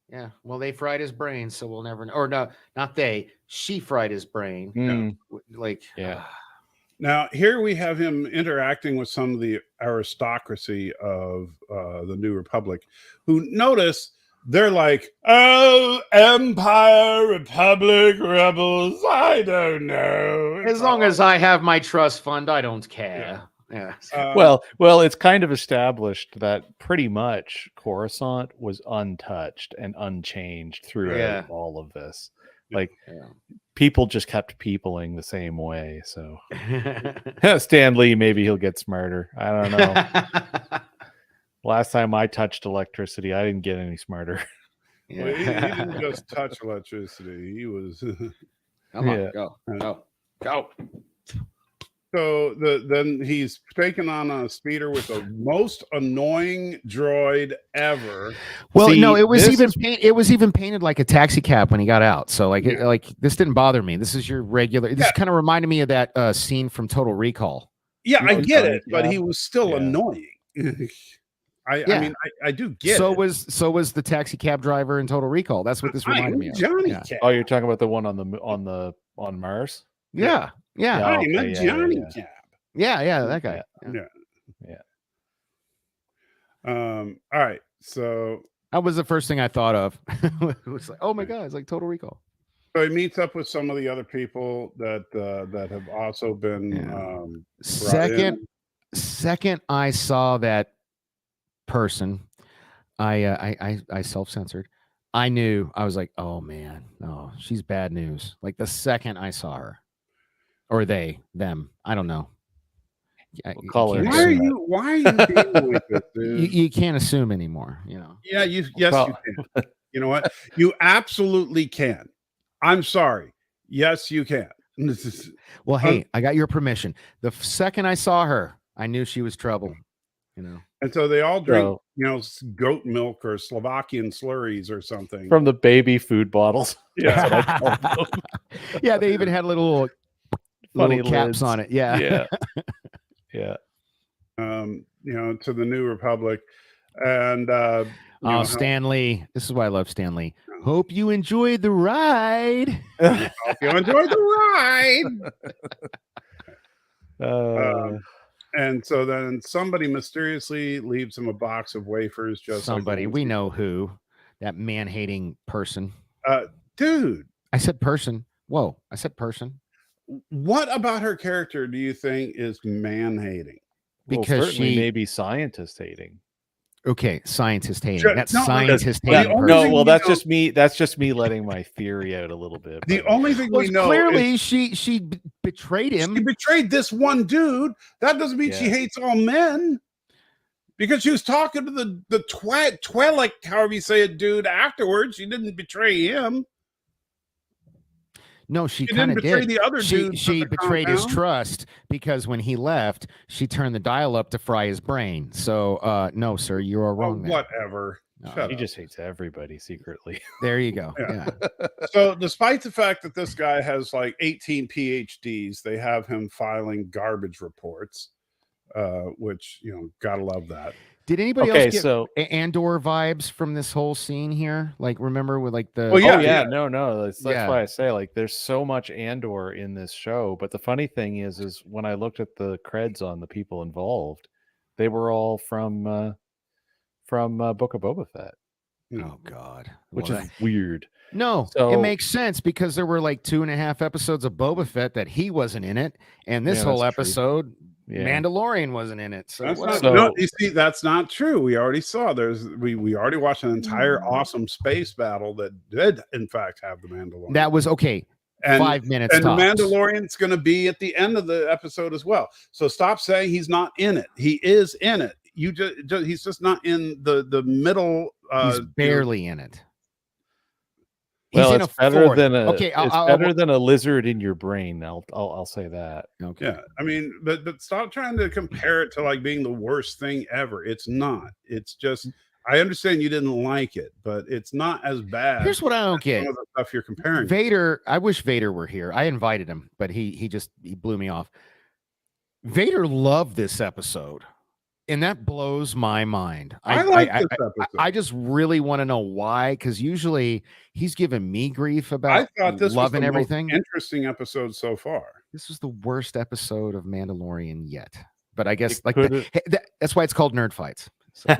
Yeah, well, they fried his brain, so we'll never know. Or no, not they. She fried his brain. Mm, Like, Yeah. Now, here we have him interacting with some of the aristocracy of the New Republic, who notice they're like, oh, Empire, Republic, Rebels, I don't know. as long as I have my trust fund, I don't care. Yeah. Well, it's kind of established that pretty much Coruscant was untouched and unchanged throughout Yeah. all of this. Yeah. Like Yeah. people just kept peopling the same way. So Stan Lee, maybe he'll get smarter. I don't know. Last time I touched electricity, I didn't get any smarter. Well, he didn't just touch electricity. He was Come on, Yeah. go. so then he's taken on a speeder with the most annoying droid ever. Well, See, no, it was this even painted like a taxi cab when he got out. So like, Yeah. like this didn't bother me. This is your regular. This Yeah. kind of reminded me of that scene from Total Recall. Yeah, I Oh, get sorry, it, but yeah. he was still Yeah. annoying. I Yeah. mean, I do get So it. was the taxi cab driver in Total Recall. That's what this reminded me of. Johnny Yeah. Cab. Oh, you're talking about the one on Mars? Yeah. Yeah. Yeah. I'm a okay, yeah, Johnny yeah. Cab. Yeah. That guy. Yeah. All right. So That was the first thing I thought of. It was like, oh my god, it's like Total Recall. he meets up with some of the other people that have also been Yeah. in. Second I saw that person, I self-censored. I knew. I was like, oh man, no, she's bad news. Like the second I saw her, or them, I don't know. We'll call her Why are you being like this, dude? You can't assume anymore, you know. Yeah, you Well- can. You know what? You absolutely can. I'm sorry. Yes, you can. This is Well, hey, I got your permission. The second I saw her, I knew she was trouble. You know. and so they all drink, So- goat milk or Slovakian slurries or something. From the baby food bottles. Yeah. That's what I call them. Yeah, they even had little Funny caps lids. on it. Yeah. Yeah. Yeah. To the New Republic. And Stan Lee. This is why I love Stan Lee. Hope you enjoyed the ride. hope you enjoyed the ride. And so then somebody mysteriously leaves him a box of wafers. Just Somebody, like we know who. That man-hating person. dude. I said person. Whoa, I said person. What about her character do you think is man-hating? Because certainly she- maybe scientist hating. Okay, scientist hating. Sure, That's no, scientist the hating. only person. thing No, well, we that's know- just me. That's just me letting my theory out a little bit. The but- only thing Well, we know clearly is she betrayed him. she betrayed this one dude. That doesn't mean she Yeah. hates all men. Because she was talking to the Twilight, however you say it, dude, afterwards. She didn't betray him. No, she She kind didn't of betray did. the other She dudes at the betrayed his compound. trust because when he left, she turned the dial up to fry his brain. So, no, sir, you are Oh, wrong. there. whatever. No. Shut He up. just hates everybody secretly. There you go. Yeah. Yeah. So, despite the fact that this guy has like 18 PhDs, they have him filing garbage reports, which, gotta love that. Did anybody Okay, else get so Andor vibes from this whole scene here? Like, remember with like the Oh, yeah, oh yeah, yeah. no, that's Yeah. why I say like there's so much Andor in this show. But the funny thing is when I looked at the creds on the people involved, they were all from Book of Boba Fett, Oh God, which Well, is weird. no, it So- makes sense because there were like 2.5 episodes of Boba Fett that he wasn't in it, and this Yeah, whole that's true. episode, Yeah. Mandalorian wasn't in it. So, That's whatever. not, So- no, you see, that's not true. We already saw we already watched an entire awesome space battle that did, in fact, have the Mandalorian. that was okay. and 5 minutes. and the tops. Mandalorian's going to be at the end of the episode as well. So stop saying he's not in it. He is in it. He's just not in the middle. He's barely in it. Well, in it's a better fourth. than Okay, it's better than a lizard in your brain. I'll say that. Okay. Yeah, I mean, but stop trying to compare it to like being the worst thing ever. It's not. It's just I understand you didn't like it, but it's not as bad. Here's what I don't as get. some of the stuff you're comparing. Vader, I wish Vader were here. I invited him, but he blew me off. Vader loved this episode, and that blows my mind. I like this episode. I just really want to know why, because usually he's giving me grief I about thought this was loving the everything. most interesting episode so far. This was the worst episode of Mandalorian yet. But I guess could've- that's why it's called Nerd Fights. So,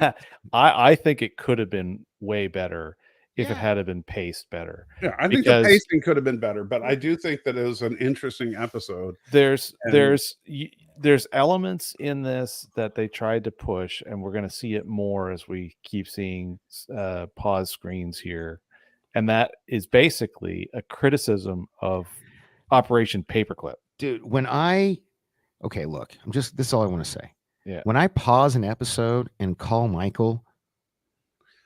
I think it could have been way better if it Yeah. had been paced better. Yeah, I think Because- the pacing could have been better, but I do think that it was an interesting episode. There's And- there's elements in this that they tried to push, and we're going to see it more as we keep seeing pause screens here, and that is basically a criticism of Operation Paperclip. dude, okay, look, this is all I want to say. Yeah. When I pause an episode and call Michael,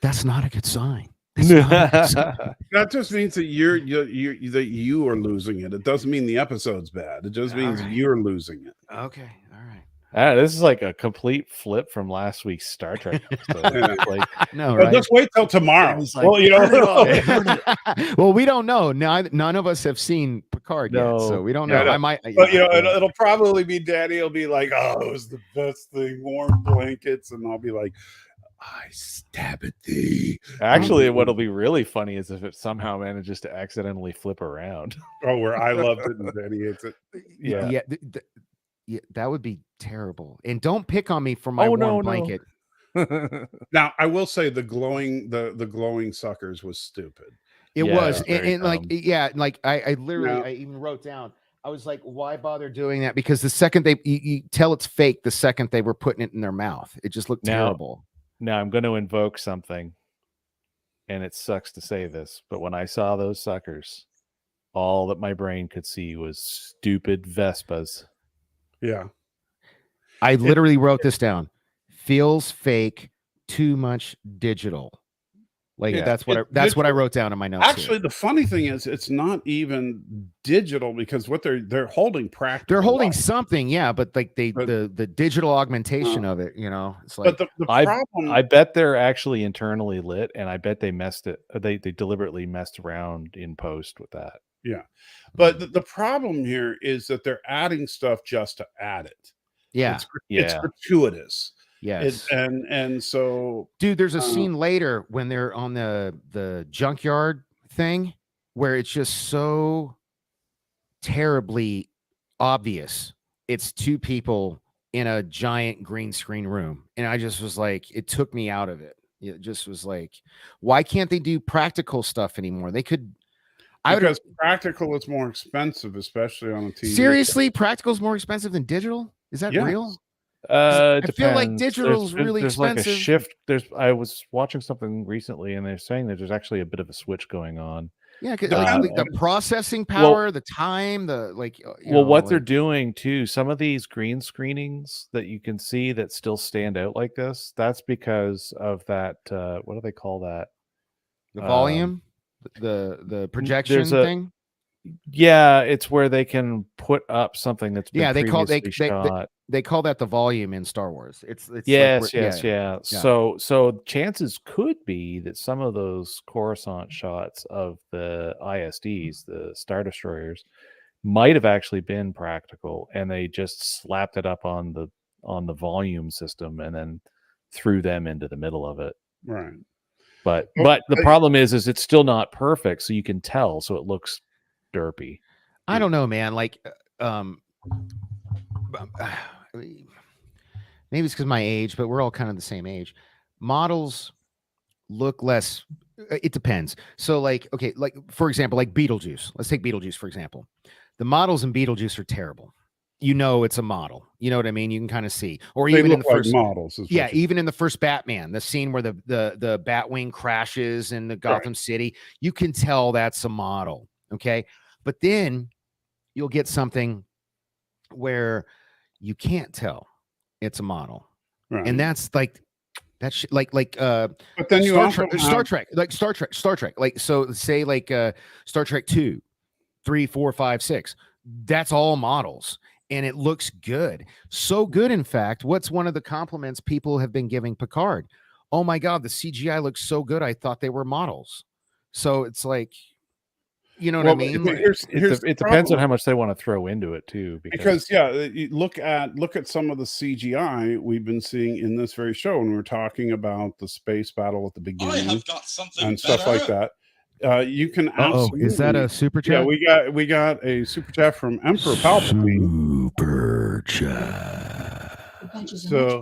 that's not a good sign. That's not a good sign. That just means that you are losing it. It doesn't mean the episode's bad. It just means All right. you're losing it. Okay, all right. This is like a complete flip from last week's Star Trek episode. Yeah. Like, No, But right? just wait till tomorrow. He's like, Well, you "Turn it know, Well, we don't know. None of us have seen Picard No. yet, so we don't Yeah, know. no. I might, but it'll probably be Daddy. Will be like, "Oh, it was the best thing, warm blankets," and I'll be like, "I stab at thee." actually, what'll be really funny is if it somehow manages to accidentally flip around. Oh, where I loved it and Daddy hates it. Yeah. yeah, that would be terrible. And don't pick on me for my Oh, warm no. blanket. Now, I will say the glowing suckers was stupid. It Yeah, was, very and like, dumb. yeah, like I literally, No. I even wrote down. I was like, why bother doing that? Because the second you tell it's fake, the second they were putting it in their mouth, it just looked Now- terrible. Now I'm going to invoke something, and it sucks to say this, but when I saw those suckers, all that my brain could see was stupid Vespas. Yeah. I literally wrote this down. Feels fake, too much digital. Like Yeah. that's what I wrote down in my notes. Actually, the funny thing is, it's not even digital because what they're holding practical. they're holding life. something, yeah, but like But- the digital augmentation of it, it's like But the I- problem, I bet they're actually internally lit, and I bet they messed it. They deliberately messed around in post with that. but the problem here is that they're adding stuff just to add it. yeah, It's Yeah. gratuitous. yes. And so Dude, there's a scene later when they're on the junkyard thing where it's just so terribly obvious. It's two people in a giant green screen room. And I just was like, it took me out of it. It just was like, why can't they do practical stuff anymore? They could. because practical is more expensive, especially on a TV. Seriously, practical is more expensive than digital? Is that Yes. real? I feel like digital's really there's like a expensive. shift. I was watching something recently, and they're saying that there's actually a bit of a switch going on. Yeah, 'cause, Depends like, the processing Well- power, the time, the like. What they're doing too, some of these green screenings that you can see that still stand out like this, that's because of that. What do they call that? the volume, the projection there's a- thing. Yeah, it's where they can put up something that's been Yeah, they call- they- previously shot. They call that the volume in Star Wars. It's like Yes, we're- yes, yeah. So chances could be that some of those Coruscant shots of the ISDs, the Star Destroyers, might have actually been practical, and they just slapped it up on the volume system and then threw them into the middle of it. Right. But Well, the problem is it's still not perfect, so you can tell, so it looks derpy. I don't know, man. Like, maybe it's because my age, but we're all kind of the same age. Models look less. It depends. So, like, okay, like for example, like Beetlejuice. Let's take Beetlejuice for example. The models in Beetlejuice are terrible. It's a model. You know what I mean? You can kind of see, or They even in look the like first. models. is what Yeah, you- even in the first Batman, the scene where the Batwing crashes in the Gotham City, you can tell that's a model. Okay, but then you'll get something where you can't tell it's a model, right. and that's like that's but then you Star also Trek, Star Trek, like so say like Star Trek 2, 3, 4, 5, 6. That's all models. And it looks good. So good, in fact. What's one of the compliments people have been giving Picard? oh my God, the CGI looks so good. I thought they were models. So it's like, you know what I mean? Like, It depends on how much they want to throw into it too. Because you look at some of the CGI we've been seeing in this very show, and we're talking about the space battle at the beginning and stuff like that. You can absolutely. Is that a super chat? Yeah, we got a super chat from Emperor Palpatine. Super chat. So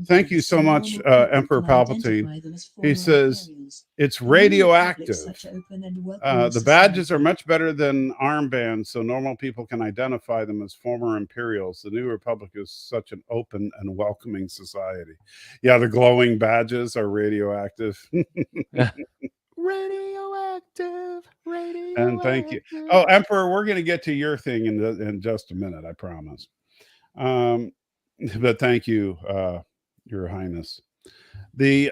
thank you so much, Emperor Palpatine. He says it's radioactive. The badges are much better than armbands, so normal people can identify them as former Imperials. The New Republic is such an open and welcoming society. Yeah, the glowing badges are radioactive. Radioactive. And thank you. Oh, Emperor, we're going to get to your thing in just a minute, I promise. But thank you, Your Highness. The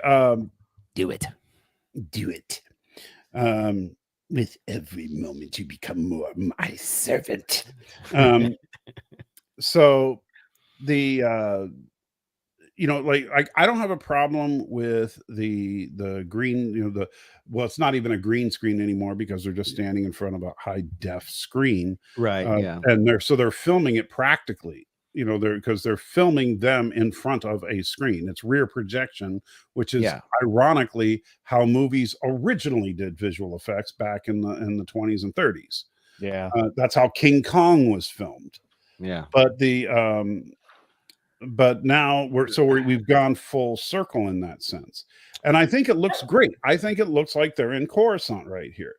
Do it. With every moment you become more my servant. So the like I don't have a problem with the green, it's not even a green screen anymore because they're just standing in front of a high def screen. Right. Yeah. And they're filming it practically. Because they're filming them in front of a screen. It's rear projection, which is ironically how movies originally did visual effects back in the 20s and 30s. Yeah, that's how King Kong was filmed. Yeah, but but now we've gone full circle in that sense, and I think it looks great. I think it looks like they're in Coruscant right here.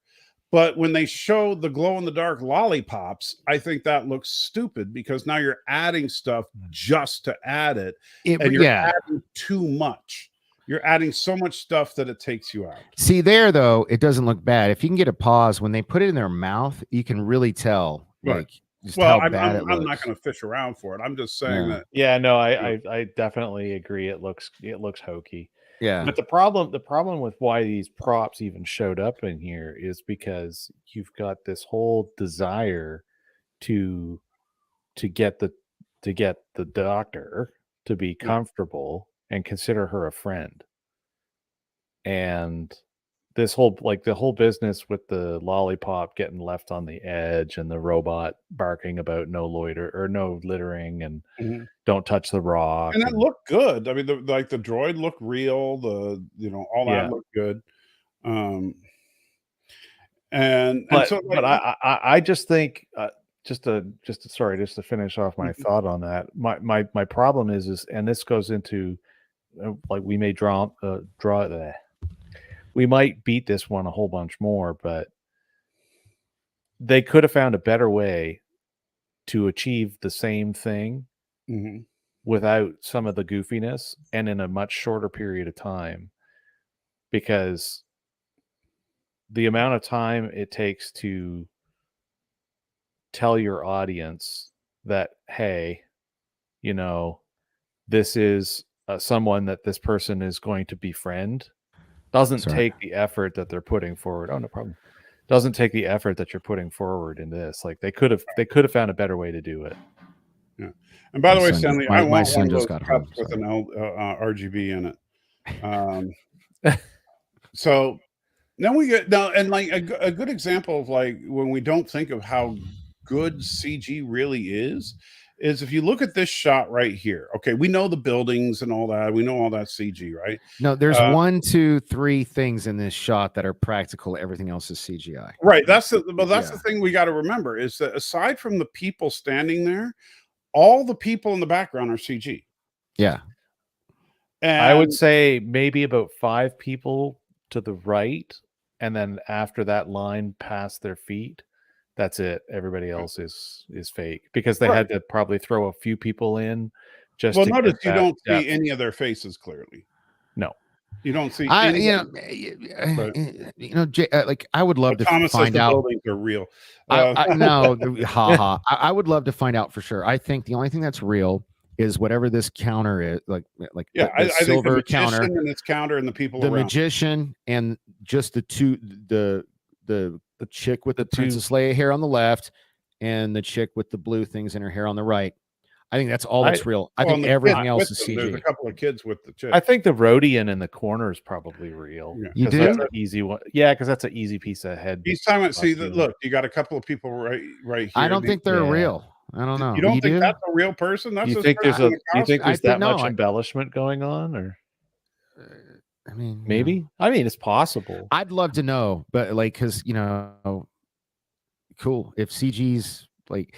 But when they show the glow-in-the-dark lollipops, I think that looks stupid because now you're adding stuff just to add it, and you're adding too much. You're adding so much stuff that it takes you out. See, there, though, it doesn't look bad. If you can get a pause, when they put it in their mouth, you can really tell. Right. Like, just how bad it looks. I'm not going to fish around for it. I'm just saying that. Yeah, no, I definitely agree. It looks hokey. Yeah. But the problem with why these props even showed up in here is because you've got this whole desire to get the doctor to be comfortable and consider her a friend. And this whole the whole business with the lollipop getting left on the edge and the robot barking about no littering and don't touch the rock. And that looked good. I mean, the droid looked real. All that looked good. I just think just to finish off my thought on that. My problem is and this goes into we may we might beat this one a whole bunch more, but they could have found a better way to achieve the same thing without some of the goofiness and in a much shorter period of time, because the amount of time it takes to tell your audience that, hey, this is someone that this person is going to befriend doesn't take the effort that they're putting forward. Oh, no problem. Doesn't take the effort that you're putting forward in this. Like they could have found a better way to do it. Yeah. And by the way, Stanley, I want one of those cups with an RGB in it. So then we get and a good example of when we don't think of how good CG really is if you look at this shot right here. Okay, we know the buildings and all that. We know all that CG, right? No, there's 1, 2, 3 things in this shot that are practical. Everything else is CGI. Right. That's the thing we got to remember is that aside from the people standing there, all the people in the background are CG. Yeah. And I would say maybe about 5 people to the right, and then after that line past their feet, that's it. Everybody else is fake because they had to probably throw a few people in. Just well, notice you don't see any of their faces clearly. No, you don't see. I would love to Thomas find says the out. Buildings are real. I would love to find out for sure. I think the only thing that's real is whatever this counter is, I think silver the counter and its counter and the people the around. magician and just the two the chick with the Princess Leia hair on the left and the chick with the blue things in her hair on the right. I think that's all that's real. I Well, think and the everything kid else with is them, there's a CG. couple of kids with the chick. I think the Rhodian in the corner is probably real. Yeah. You 'cause that's do? an easy one. Yeah, because that's an easy piece of head. He's talking about, see, costume. look, you got a couple of people right here. I don't think they're Yeah. real. I don't know. You don't think do? that's a real person? That's Do you this think there's person in the do you think costume. there's that much embellishment going on, or I mean, maybe? I mean, it's possible. I'd love to know, but like, because cool if CG's like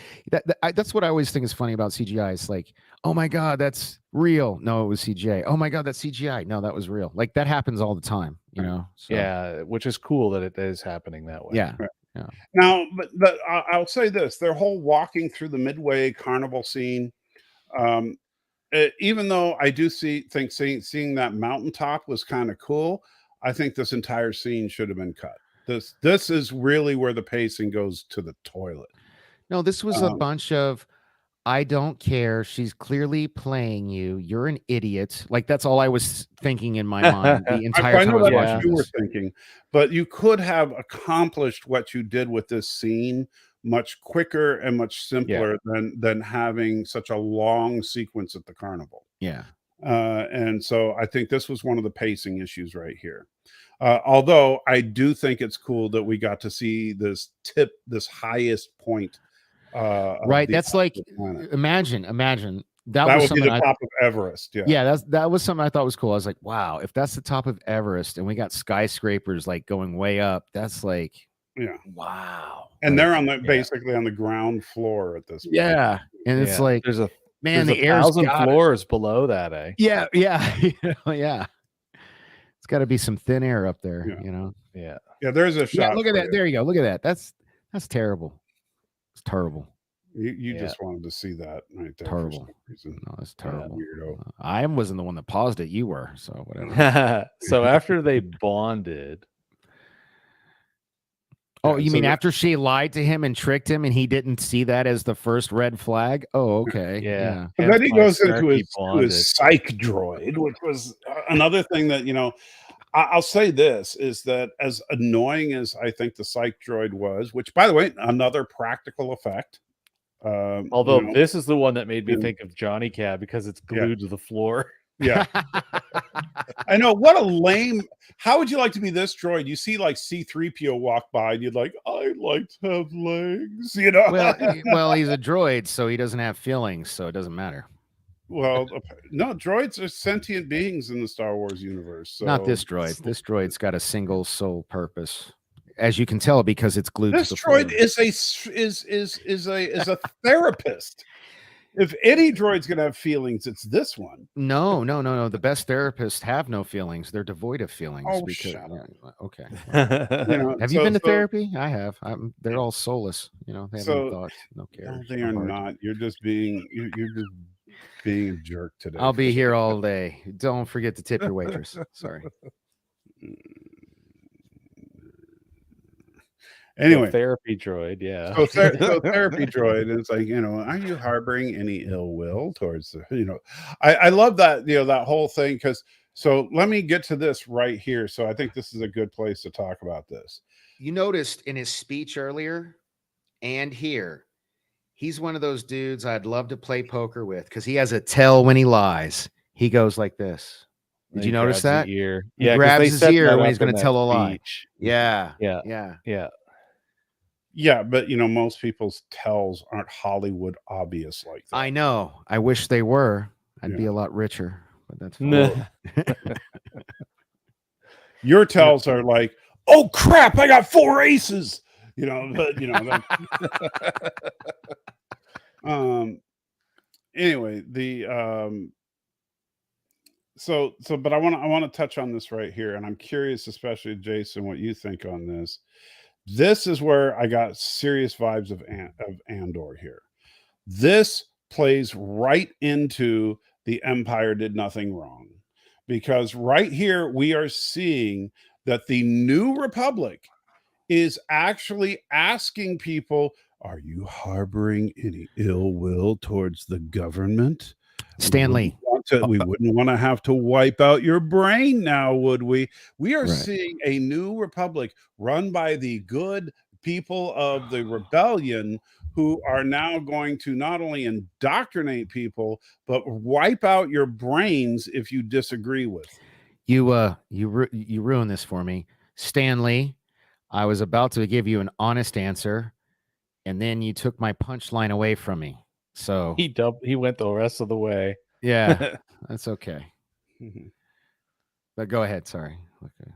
that's what I always think is funny about CGI. It's like, oh my god, that's real. No, it was CGI. Oh my god, that's CGI. No, that was real. Like that happens all the time, you know. So, Yeah, which is cool that it is happening that way. yeah. Right. Yeah. Now, but I'll say this: their whole walking through the Midway carnival scene. Even though I do think seeing that mountaintop was kind of cool, I think this entire scene should have been cut. This is really where the pacing goes to the toilet. No, this was a bunch of, I don't care. She's clearly playing you. You're an idiot. Like that's all I was thinking in my mind the entire I time I know was that's watching what you were this. thinking, but you could have accomplished what you did with this scene much quicker and much simpler than having such a long sequence at the carnival. Yeah. And so I think this was one of the pacing issues right here. Although I do think it's cool that we got to see this highest point. Right. That's like, imagine that was would be something the top of Everest. Yeah. That was something I thought was cool. I was like, wow, if that's the top of Everest and we got skyscrapers like going way up, that's like, wow. And like, they're on the basically on the ground floor at this point. Yeah. And it's like, there's a the air's 1,000 floors below that, eh? Yeah. Yeah. It's got to be some thin air up there, you know? Yeah. Yeah, there's a shot. Yeah, look at that. There you go. Look at that. That's terrible. It's terrible. You just wanted to see that right there. Terrible. For some reason. No, it's terrible. Weirdo. I wasn't the one that paused it. You were. So whatever. So after they bonded. Oh, you mean after she lied to him and tricked him and he didn't see that as the first red flag? Oh, okay. Yeah. And then he goes into his psych droid, which was another thing that, I'll say this is that as annoying as I think the psych droid was, which by the way, another practical effect. Although this is the one that made me think of Johnny Cab because it's glued to the floor. Yeah. I know. What a lame. How would you like to be this droid? You see like C-3PO walk by and you'd like, I'd like to have legs, Well, he's a droid, so he doesn't have feelings, so it doesn't matter. Well, no, droids are sentient beings in the Star Wars universe. So. Not this droid. This droid's got a single sole purpose. As you can tell, because it's glued this to the droid floor. is a therapist. If any droid's gonna have feelings, it's this one. No. The best therapists have no feelings. They're devoid of feelings. Oh, because, shut up. Okay. Have you been to therapy? I have. They're all soulless. They have no thoughts, no care. No, they are not. You're just being a jerk today. I'll be here all day. Don't forget to tip your waitress. Sorry. Anyway, therapy droid, yeah. So therapy droid is like, are you harboring any ill will towards the, I love that, that whole thing because. So let me get to this right here. So I think this is a good place to talk about this. You noticed in his speech earlier and here, he's one of those dudes I'd love to play poker with because he has a tell when he lies. He goes like this. Did you notice that? He grabs his ear when he's going to tell a lie. Yeah. Yeah, but most people's tells aren't Hollywood obvious like that. I know. I wish they were. I'd be a lot richer, but that's fine. Your tells are like, oh crap, I got 4 aces. But anyway, the but I want to touch on this right here, and I'm curious, especially Jason, what you think on this. This is where I got serious vibes of Andor here. This plays right into the Empire did nothing wrong, because right here we are seeing that the New Republic is actually asking people, are you harboring any ill will towards the government? Stanley, we wouldn't want to have to wipe out your brain now, would we? We are seeing a New Republic run by the good people of the rebellion who are now going to not only indoctrinate people, but wipe out your brains if you disagree with them. You ruined this for me, Stanley. I was about to give you an honest answer, and then you took my punchline away from me. So He went the rest of the way. yeah, that's okay. But go ahead. Sorry. Okay.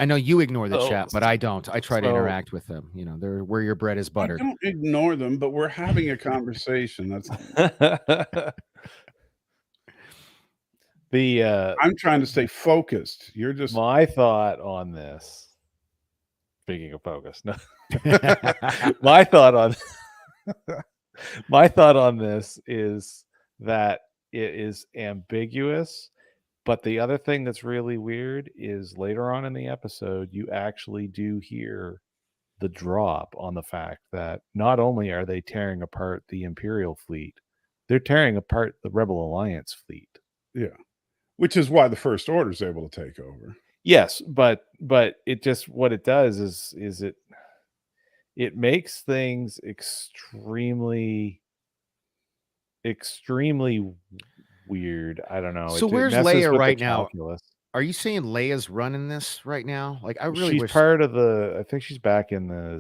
I know you ignore the chat, but I don't. I try to interact with them. You know, they're where your bread is buttered. I don't ignore them, but we're having a conversation. That's I'm trying to stay focused. You're just my thought on this. Speaking of focus, no. my thought on this is that it is ambiguous. But the other thing that's really weird is later on in the episode, you actually do hear the drop on the fact that not only are they tearing apart the Imperial fleet, they're tearing apart the Rebel Alliance fleet. Yeah. Which is why the First Order is able to take over. Yes, but it just what it does is it makes things extremely weird. I don't know. So where's Leia right now? Are you saying Leia's running this right now? Like I really wish she's part of the. I think she's back in the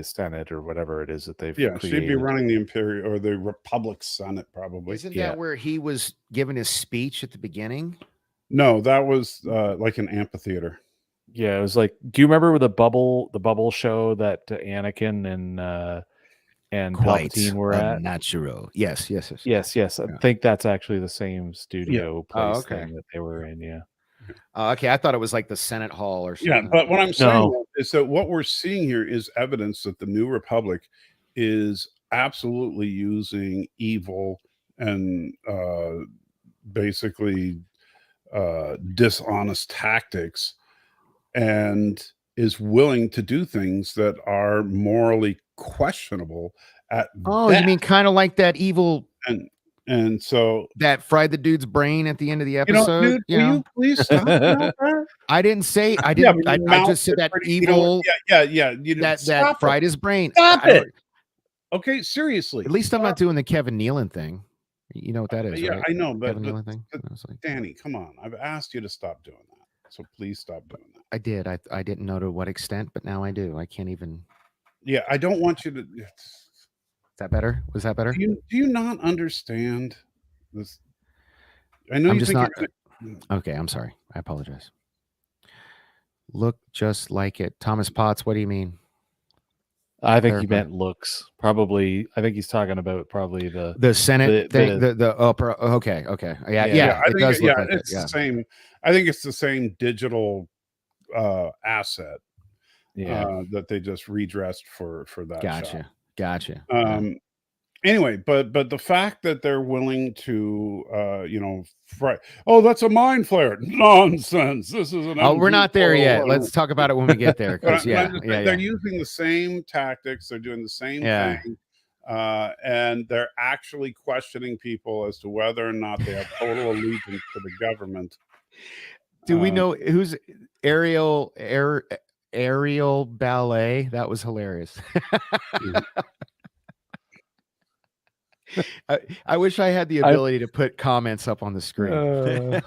Senate or whatever it is that they've. Yeah, created. She'd be running the Imperial or the Republic Senate probably. Isn't that where he was giving his speech at the beginning? No, that was like an amphitheater. Yeah, it was like. Do you remember the bubble show that Anakin and Palpatine were at? Natural. Yes. I think that's actually the same studio place thing that they were in. Yeah. Okay, I thought it was like the Senate Hall or something. Yeah, but what I'm saying is that what we're seeing here is evidence that the New Republic is absolutely using evil and basically dishonest tactics, and is willing to do things that are morally questionable at best. You mean kind of like that evil and so that fried the dude's brain at the end of the episode. Dude, will you please stop that? I didn't say I didn't. Yeah, I just said that evil. That fried his brain. Stop it. Okay, seriously. At least I'm not doing the Kevin Nealon thing. You know what that is? Yeah, right? I know, but, Kevin Nealon thing. Danny, come on. I've asked you to stop doing that, so please stop doing that. I did. I didn't know to what extent, but now I do. I can't even. Yeah, I don't want you to. Is that better? Was that better? Do you not understand this? I know I'm you just think not. Okay, I'm sorry. I apologize. Look just like it. Thomas Potts, what do you mean? I think he meant looks. Probably, I think he's talking about probably the Senate thing. Okay. Yeah. I think it's the same. I think it's the same digital asset. That they just redressed for that. Gotcha. Anyway, but the fact that they're willing to that's a mind flare. Nonsense. This is an we're not there yet. Let's talk about it when we get there. They're using the same tactics, they're doing the same thing. And they're actually questioning people as to whether or not they have total allegiance to the government. Do we know who's Aerial Ballet? That was hilarious. I wish I had the ability to put comments up on the screen.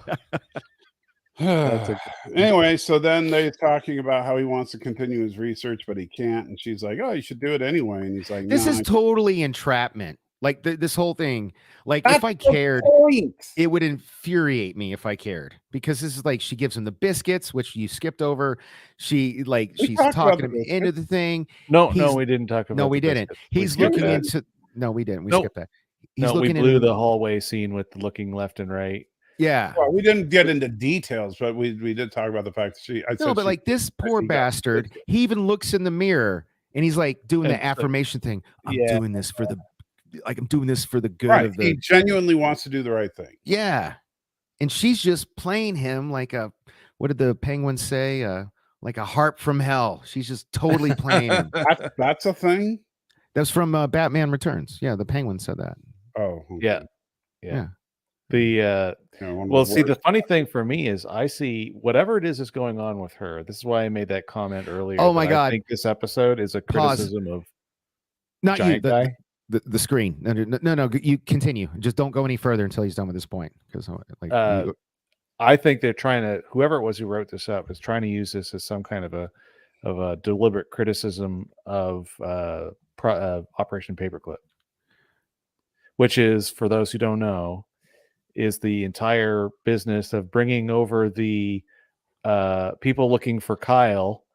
Anyway, so then they're talking about how he wants to continue his research, but he can't. And she's like, "Oh, you should do it anyway." And he's like, "This is totally entrapment. Like this whole thing. Like if I cared, it would infuriate me if I cared, because this is like she gives him the biscuits, which you skipped over. She's talking him into the thing. No, we didn't talk about. No, we didn't. He's looking into. No, we didn't. We skipped that. We blew the hallway scene with looking left and right. Yeah. Well, we didn't get into details, but we did talk about the fact that this poor bastard, he even looks in the mirror and he's like doing the affirmation thing. I'm doing this for the good of the. He genuinely wants to do the right thing. Yeah. And she's just playing him like what did the Penguins say? Like a harp from hell. She's just totally playing him. That's a thing. That's from Batman Returns. Yeah, the Penguin said that. Oh, okay. Yeah. The funny thing for me is I see whatever it is that's going on with her. This is why I made that comment earlier. Oh my God! I think this episode is a criticism of. Not you, giant guy. the screen. No. You continue. Just don't go any further until he's done with this point. Because I think they're trying to. Whoever it was who wrote this up is trying to use this as some kind of a deliberate criticism of Operation Paperclip, which is, for those who don't know, is the entire business of bringing over the people looking for Kyle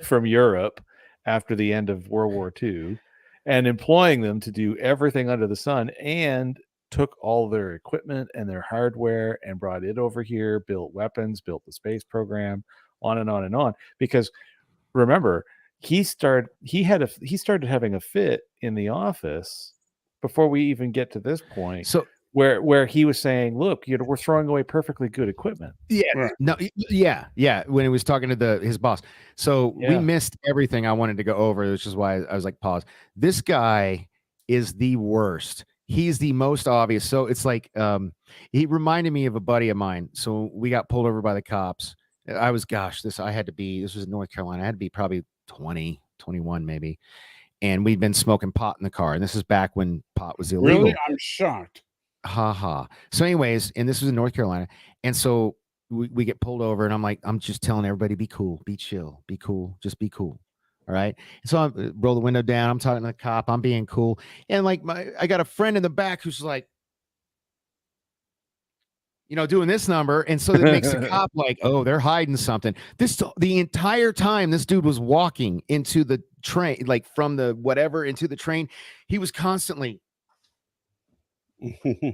from Europe after the end of World War II and employing them to do everything under the sun, and took all their equipment and their hardware and brought it over here, built weapons, built the space program, on and on and on. Because remember, he started having a fit in the office before we even get to this point. So where he was saying, look, we're throwing away perfectly good equipment. Yeah. Right. No. Yeah. When he was talking to his boss. So we missed everything I wanted to go over, which is why I was like, pause. This guy is the worst. He's the most obvious. So it's like, he reminded me of a buddy of mine. So we got pulled over by the cops. I was, this was in North Carolina. I had to be probably 20, 21 maybe. And we'd been smoking pot in the car. And this is back when pot was illegal. Really? I'm shocked. So anyways, and this was in North Carolina. And so we get pulled over, and I'm just telling everybody, be cool, be chill, be cool, just be cool. All right. And so I roll the window down. I'm talking to the cop. I'm being cool. And like I got a friend in the back who's like, doing this number. And so that makes the cop like, oh, they're hiding something. The entire time this dude was walking into the train, like from the whatever into the train, he was constantly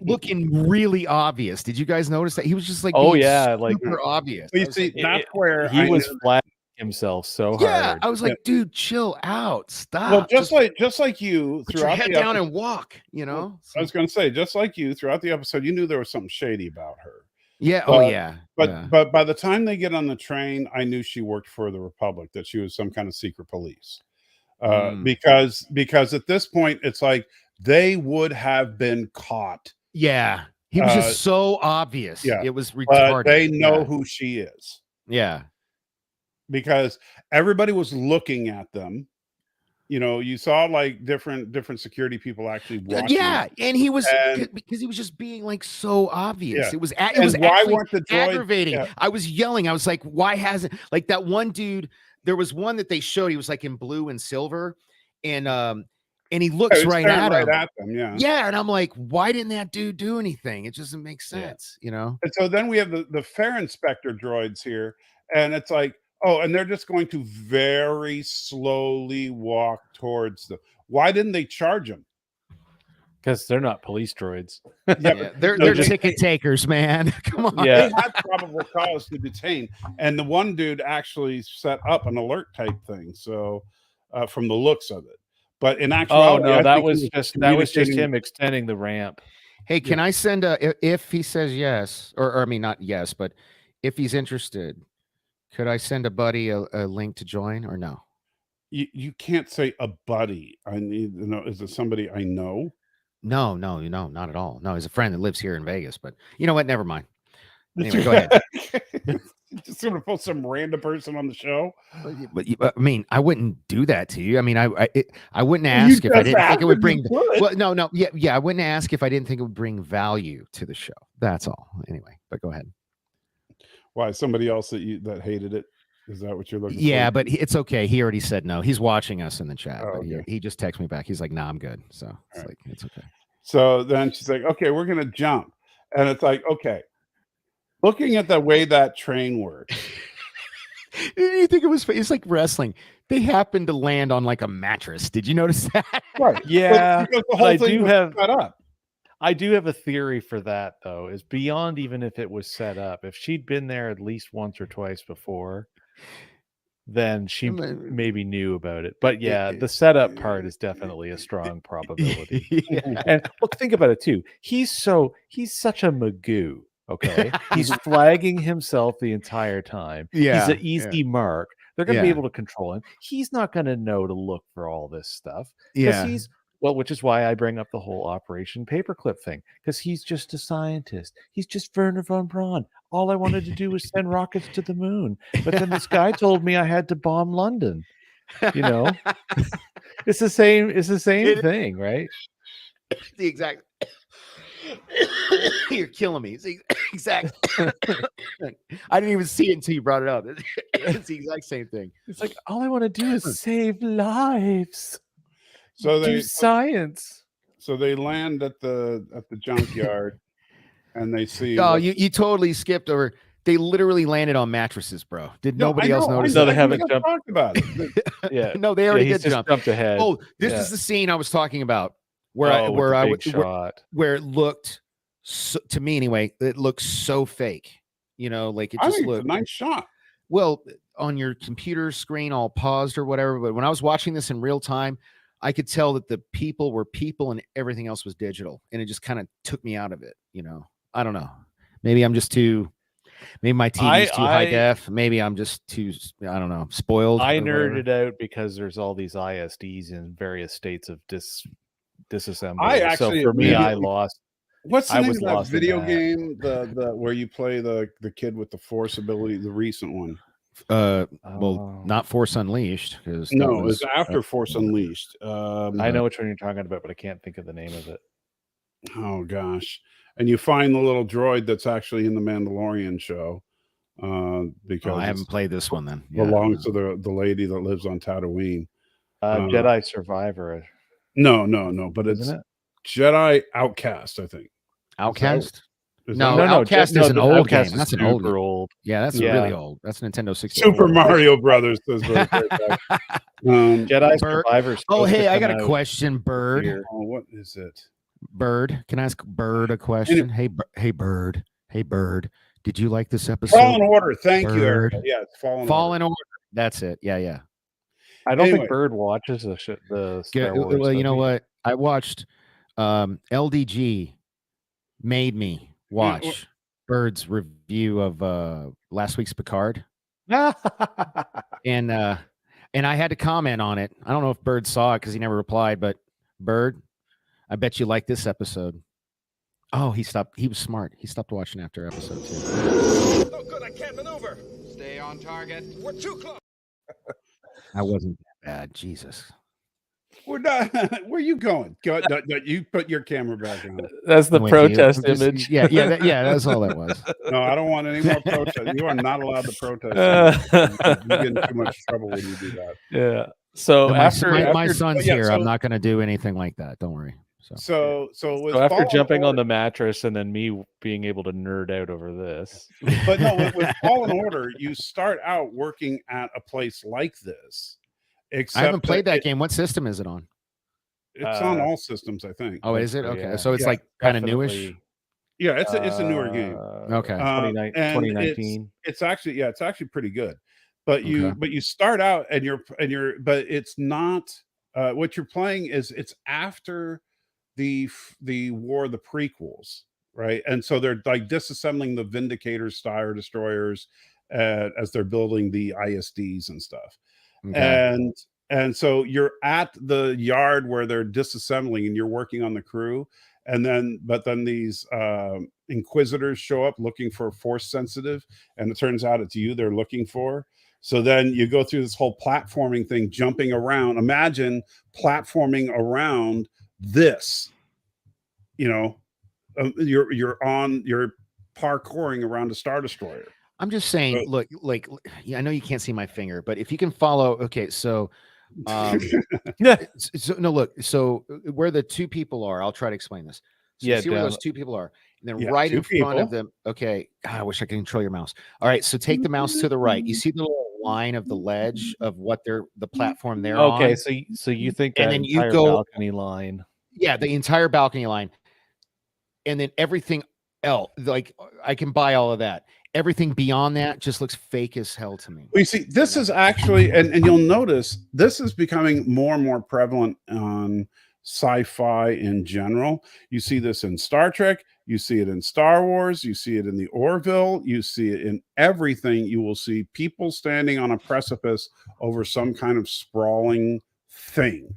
looking really obvious. Did you guys notice that? He was just like, super obvious. You see, that's where he was flattening himself so hard. Yeah, I was like, dude, chill out, stop. Well, just like you, put your head down and walk. I was going to say, just like you, throughout the episode, you knew there was something shady about her. Yeah. But by the time they get on the train, I knew she worked for the Republic, that she was some kind of secret police. Because at this point, it's like they would have been caught. Yeah, he was just so obvious. Yeah, it was retarded. They know who she is. Yeah, because everybody was looking at them. You saw like different security people actually watching. Yeah, and he was because he was just being like so obvious. Yeah. It was why weren't the droids aggravating. Yeah. I was yelling. I was like, why hasn't, like, that one dude? There was one that they showed. He was like in blue and silver, and he looks right at them. Yeah. Yeah, and I'm like, why didn't that dude do anything? It doesn't make sense, And so then we have the fare inspector droids here, and it's like, oh, and they're just going to very slowly walk towards them. Why didn't they charge them? Because they're not police droids. They're ticket takers, man. Come on. Yeah, they had probable cause to detain, and the one dude actually set up an alert type thing. So, from the looks of it, but in actuality, that was just him extending the ramp. Hey, can I send if he says yes, or I mean not yes, but if he's interested, could I send a buddy a link to join or no? You can't say a buddy. I need to know. Is it somebody I know? No, not at all. No, he's a friend that lives here in Vegas. But you know what? Never mind. Anyway, go ahead. Just gonna put some random person on the show. But I mean, I wouldn't do that to you. I mean, I wouldn't ask if I didn't think it would bring. Well, no, yeah, I wouldn't ask if I didn't think it would bring value to the show. That's all. Anyway, but go ahead. Why, somebody else that hated it? Is that what you're looking for? Yeah, but it's okay. He already said no. He's watching us in the chat. Oh, but okay. he just texted me back. He's like, "Nah, I'm good." So it's right. it's okay. So then she's like, "Okay, we're gonna jump," and it's like, okay. Looking at the way that train works, you think it's like wrestling? They happened to land on like a mattress. Did you notice that? Right. Yeah. Because the whole thing was set up. I do have a theory for that, though, is beyond even if it was set up. If she'd been there at least once or twice before, then she maybe knew about it. But yeah, the setup part is definitely a strong probability. And look, think about it too. He's such a Magoo. Okay, he's flagging himself the entire time. Yeah, he's an easy mark. They're going to be able to control him. He's not going to know to look for all this stuff. Yeah, which is why I bring up the whole Operation Paperclip thing, because he's just a scientist. He's just Werner von Braun. All I wanted to do was send rockets to the moon, but then this guy told me I had to bomb London. It's the same. It's the same It- thing, right? the exact. You're killing me. It's the exact. I didn't even see it until you brought it up. It's the exact same thing. It's like all I want to do is save lives. So Do they science. so they land at the junkyard, and they see. Oh, what- you totally skipped over. They literally landed on mattresses, bro. Did No, nobody I else know, notice? I know, No, they that? haven't we jumped. talked about it. Yeah. No, they already he's did just jump. jumped ahead. Oh, this Yeah. is the scene I was talking about, where Oh, with the big where, shot. where it looked so, to me anyway, it looked so fake. You know, like it I just think it's looked a nice shot. well on your computer screen, all paused or whatever. But when I was watching this in real time, I could tell that the people were people and everything else was digital, and it just kind of took me out of it. You know, I don't know. Maybe I'm just too. Maybe my TV's too high def. Maybe I'm just too. I don't know. Spoiled. I or whatever. nerded out because there's all these ISDs in various states of disassembly. I So actually for me, I immediately- lost. What's the I name was of that lost in video that. game? The where you play the kid with the force ability, the recent one. Well, Oh. not Force Unleashed because No, it's after Force Unleashed. I know which one you're talking about, but I can't think of the name of it. Oh gosh. And you find the little droid that's actually in the Mandalorian show. Because Oh, I it haven't played this one then. Yeah, belongs to the lady that lives on Tatooine. Jedi Survivor, No, but it's isn't it? Jedi Outcast, I think. Outcast. Is No, that- Outcast is an the old Outcast game. is That's an old super game. old. Yeah, that's Yeah. really old. That's Nintendo 64. Super Mario Brothers says very Jedi Bird- Survivor. Oh, hey, I got a question, Bird. Here. Oh, what is it? Bird, can I ask Bird a question? Hey, Bird. Hey, Bird. Did you like this episode? Fallen Order. Thank you, Bird. Erica. Yeah, it's Fallen Fallen Order. That's it. Yeah. I don't Anyway. think Bird watches the Star Wars. Well, you does know he? what? I watched LDG made me watch Bird's review of last week's Picard. And I had to comment on it. I don't know if Bird saw it because he never replied, but Bird, I bet you like this episode. Oh, he stopped. He was smart. He stopped watching after episode 2. No good, I can't maneuver. Stay on target. We're too close. I wasn't that bad. Jesus. We're not. Where you going? You put your camera back on. That's the I'm with you. protest I'm just- image. Yeah, that's all that was. No, I don't want any more protest. You are not allowed to protest. You get in too much trouble when you do that. Yeah. So No, my son's yeah, here. so- I'm not going to do anything like that. Don't worry. So with So after Fallen jumping on Order- the mattress and then me being able to nerd out over this. but no, with Fallen Order, you start out working at a place like this. Except I haven't played that it- game. What system is it on? It's on all systems, I think. Oh, is it? so, Okay. yeah. So it's Yeah, like kind of newish. Definitely, Yeah, it's a newer game. Okay. 2019. It's actually pretty good. But you Okay. but you start out and you're but it's not what you're playing is it's after the war, the prequels, right? And so they're like disassembling the Vindicators, Star Destroyers as they're building the ISDs and stuff. Okay. And so you're at the yard where they're disassembling and you're working on the crew. And then these inquisitors show up looking for force sensitive, and it turns out it's you they're looking for. So then you go through this whole platforming thing, jumping around. Imagine platforming around this. You know, you're parkouring around a Star Destroyer. I'm just saying, look, like, yeah, I know you can't see my finger, but if you can follow, okay, so, no, look, so where the two people are, I'll try to explain this. So you Yeah, see where down- those two people are, and then Yeah, right two in front of people. them. Okay, God, I wish I could control your mouse. All right, so take the mouse to the right. You see the little line of the ledge of what the platform they're on. Okay, so you think that And then you entire go- balcony line? Yeah, the entire balcony line, and then everything else. Like I can buy all of that. Everything beyond that just looks fake as hell to me. Well, you see, this is actually, and you'll notice this is becoming more and more prevalent on sci-fi in general. You see this in Star Trek, you see it in Star Wars, you see it in the Orville, you see it in everything. You will see people standing on a precipice over some kind of sprawling thing.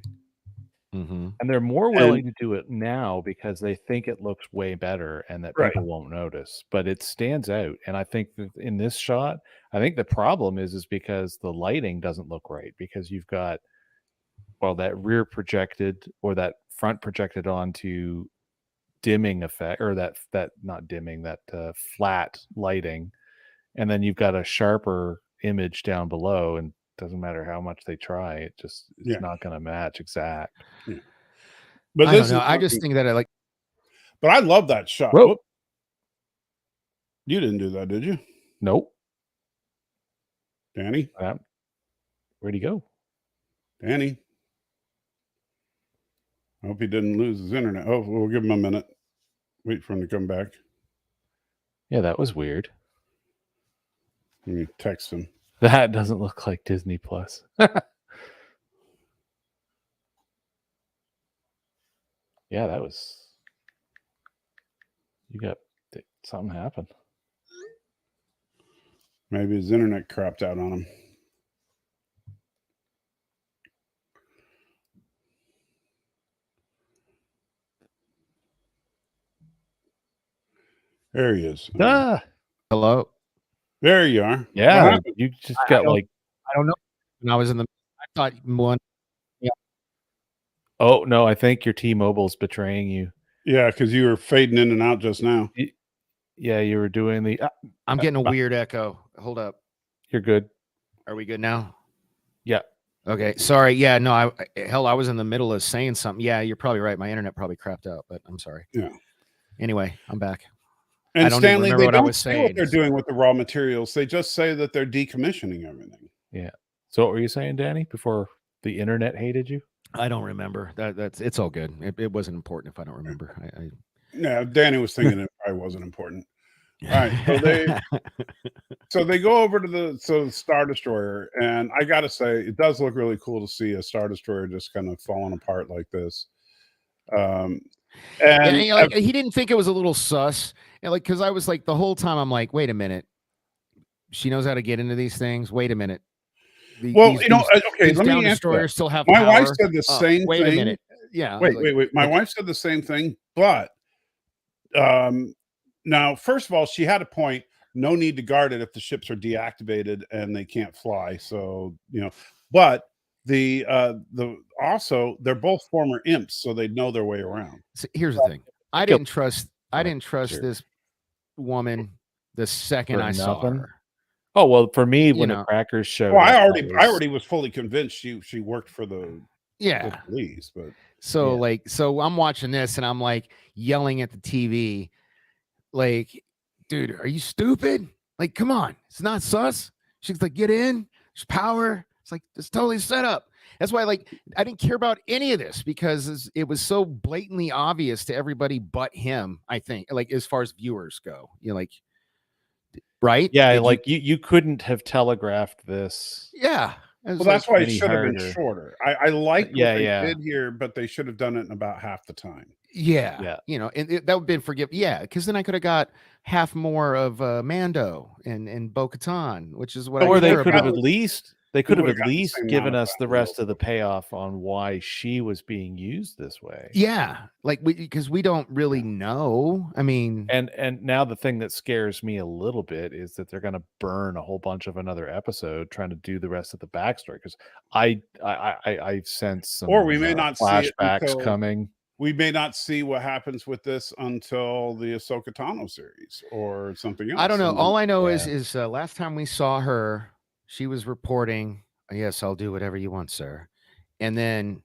Mm-hmm. And they're more willing to do it now because they think it looks way better and that Right. people won't notice. But it stands out. And I think that in this shot, I think the problem is because the lighting doesn't look right because you've got well, that rear projected or that front projected onto dimming effect, or that not dimming, that flat lighting, and then you've got a sharper image down below, and doesn't matter how much they try, it's not going to match exact. Yeah. But I this don't know. is I just think that I like. But I love that shot. Whoa. Whoop. You didn't do that, did you, Nope. Danny? Where'd he go? Danny. I hope he didn't lose his internet. Oh, we'll give him a minute. Wait for him to come back. Yeah, that was weird. Let me text him. That doesn't look like Disney Plus. Yeah, that was. You got something happened. Maybe his internet crapped out on him. There he is. Hello. There you are. Yeah, you just got like. I don't know. When I was in the, I thought one. Oh no, I think your T-Mobile's betraying you. Yeah, because you were fading in and out just now. Yeah, you were doing the. I'm getting a weird echo. Hold up. You're good. Are we good now? Yeah. Okay. Sorry. Yeah. No. I was in the middle of saying something. Yeah, you're probably right. My internet probably crapped out, but I'm sorry. Yeah. Anyway, I'm back. And I don't even Stanley, remember they what I don't was say saying. what they're doing with the raw materials. They just say that they're decommissioning everything. Yeah. So what were you saying, Danny, before the internet hated you? I don't remember. That's it's all good. It wasn't important if I don't remember. Yeah, Danny was thinking it probably wasn't important. All right, so they go over to the Star Destroyer, and I gotta say, it does look really cool to see a Star Destroyer just kind of falling apart like this. And yeah, he didn't think it was a little sus, because I was like the whole time I'm like, wait a minute, she knows how to get into these things. Wait a minute. Okay, let me answer destroyers still have my power. wife said the same thing. Wait a minute. Yeah. Wait. My wife said the same thing, but now, first of all, she had a point. No need to guard it if the ships are deactivated and they can't fly. So, but also they're both former imps, so they know their way around. So here's the thing. I didn't trust this woman the second I saw her. Oh, well, for me, when the crackers showed up, I already was fully convinced she worked for the police, but so I'm watching this and I'm like yelling at the TV, like, dude, are you stupid? Like, come on, it's not sus. She's like, get in, there's power. It's like, it's totally set up. That's why, I didn't care about any of this because it was so blatantly obvious to everybody but him. I think, as far as viewers go, right? Yeah, you couldn't have telegraphed this. Yeah. Well, that's why it should have been shorter. I like what they did here, but they should have done it in about half the time. Yeah. And that would have been forgive. Yeah, because then I could have got half more of Mando and Bo-Katan, which is what or they could have about. They could have at least given us the rest of the payoff on why she was being used this way. Yeah, because we don't really know. I mean, and now the thing that scares me a little bit is that they're going to burn a whole bunch of another episode trying to do the rest of the backstory. Because I sense some, or we may not flashbacks see it coming. We may not see what happens with this until the Ahsoka Tano series or something else. I don't know. All I know is last time we saw her, she was reporting, yes, I'll do whatever you want, sir. And then